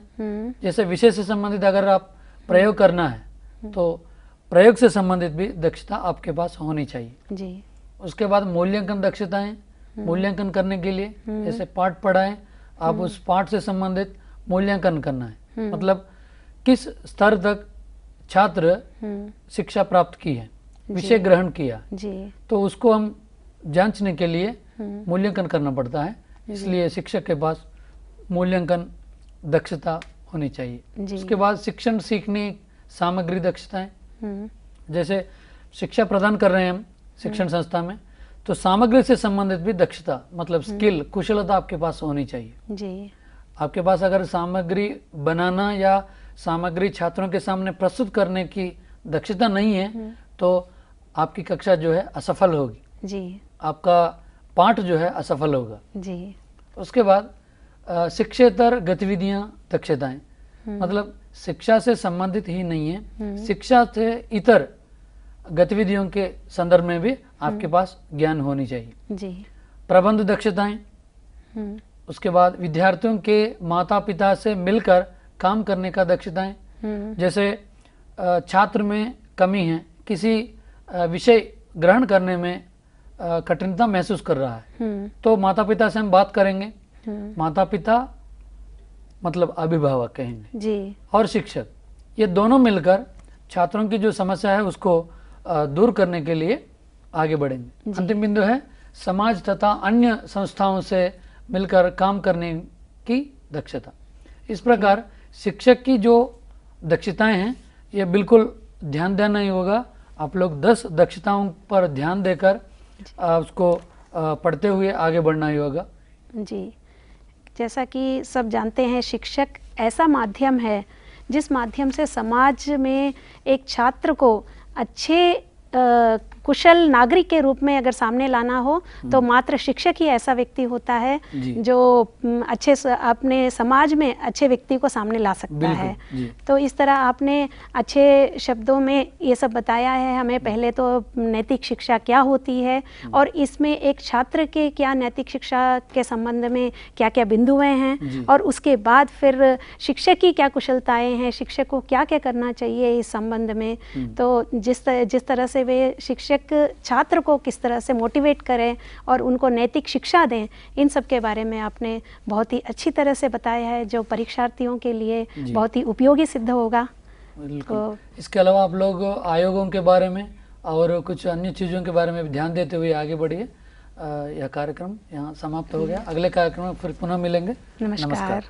S3: जैसे विषय से संबंधित अगर आप प्रयोग करना है तो प्रयोग से संबंधित भी दक्षता आपके पास होनी चाहिए।
S4: जी।
S3: उसके बाद मूल्यांकन दक्षताएं, मूल्यांकन करने के लिए जैसे पाठ पढ़ाएं, आप उस पाठ से संबंधित मूल्यांकन करना है, मतलब किस स्तर तक छात्र शिक्षा प्राप्त की है, विषय ग्रहण किया,
S4: जी।
S3: तो उसको हम जांचने के लिए मूल्यांकन करना पड़ता है। इसलिए शिक्षक के पास मूल्यांकन दक्षता होनी चाहिए। उसके बाद शिक्षण सीखने सामग्री दक्षताएं, जैसे शिक्षा प्रदान कर रहे हैं हम शिक्षण संस्था में, तो सामग्री से संबंधित भी दक्षता मतलब स्किल, कुशलता आपके पास होनी चाहिए।
S4: जी।
S3: आपके पास अगर सामग्री बनाना या सामग्री छात्रों के सामने प्रस्तुत करने की दक्षता नहीं है तो आपकी कक्षा जो है असफल होगी।
S4: जी।
S3: आपका पाठ जो है असफल होगा।
S4: जी।
S3: उसके बाद शिक्षेतर गतिविधियां दक्षताएं, मतलब शिक्षा से संबंधित ही नहीं है, शिक्षा से इतर गतिविधियों के संदर्भ में भी आपके पास ज्ञान होनी चाहिए।
S4: जी।
S3: प्रबंध दक्षताएं,
S4: हम्म,
S3: उसके बाद विद्यार्थियों के माता पिता से मिलकर काम करने का दक्षताएं, जैसे छात्र में कमी है, किसी विषय ग्रहण करने में कठिनता महसूस कर रहा है, तो माता पिता से हम बात करेंगे। माता पिता मतलब अभिभावक कहेंगे
S4: जी,
S3: और शिक्षक, ये दोनों मिलकर छात्रों की जो समस्या है उसको दूर करने के लिए आगे बढ़ेंगे। अंतिम बिंदु है समाज तथा अन्य संस्थाओं से मिलकर काम करने की दक्षता। इस प्रकार शिक्षक की जो दक्षताएं हैं ये बिल्कुल ध्यान देना ही होगा। आप लोग 10 दक्षताओं पर ध्यान देकर उसको पढ़ते हुए आगे बढ़ना ही होगा।
S4: जी, जैसा कि सब जानते हैं, शिक्षक ऐसा माध्यम है जिस माध्यम से समाज में एक छात्र को अच्छे कुशल नागरिक के रूप में अगर सामने लाना हो तो मात्र शिक्षक ही ऐसा व्यक्ति होता है जो अपने समाज में अच्छे व्यक्ति को सामने ला सकता है। तो इस तरह आपने अच्छे शब्दों में ये सब बताया है हमें। पहले तो नैतिक शिक्षा क्या होती है और इसमें एक छात्र के क्या नैतिक शिक्षा के संबंध में क्या क्या बिंदुएं हैं, और उसके बाद फिर शिक्षक की क्या कुशलताएं हैं, शिक्षक को क्या क्या करना चाहिए इस संबंध में। तो जिस तरह से वे शिक्षक छात्र को किस तरह से मोटिवेट करें और उनको नैतिक शिक्षा दें, इन सब के बारे में आपने बहुत ही अच्छी तरह से बताया है, जो परीक्षार्थियों के लिए बहुत ही उपयोगी सिद्ध होगा। तो
S3: इसके अलावा आप लोग आयोगों के बारे में और कुछ अन्य चीज़ों के बारे में ध्यान देते हुए आगे बढ़िए। यह कार्यक्रम यहाँ समाप्त हो गया। अगले कार्यक्रम में फिर पुनः मिलेंगे।
S4: नमस्कार।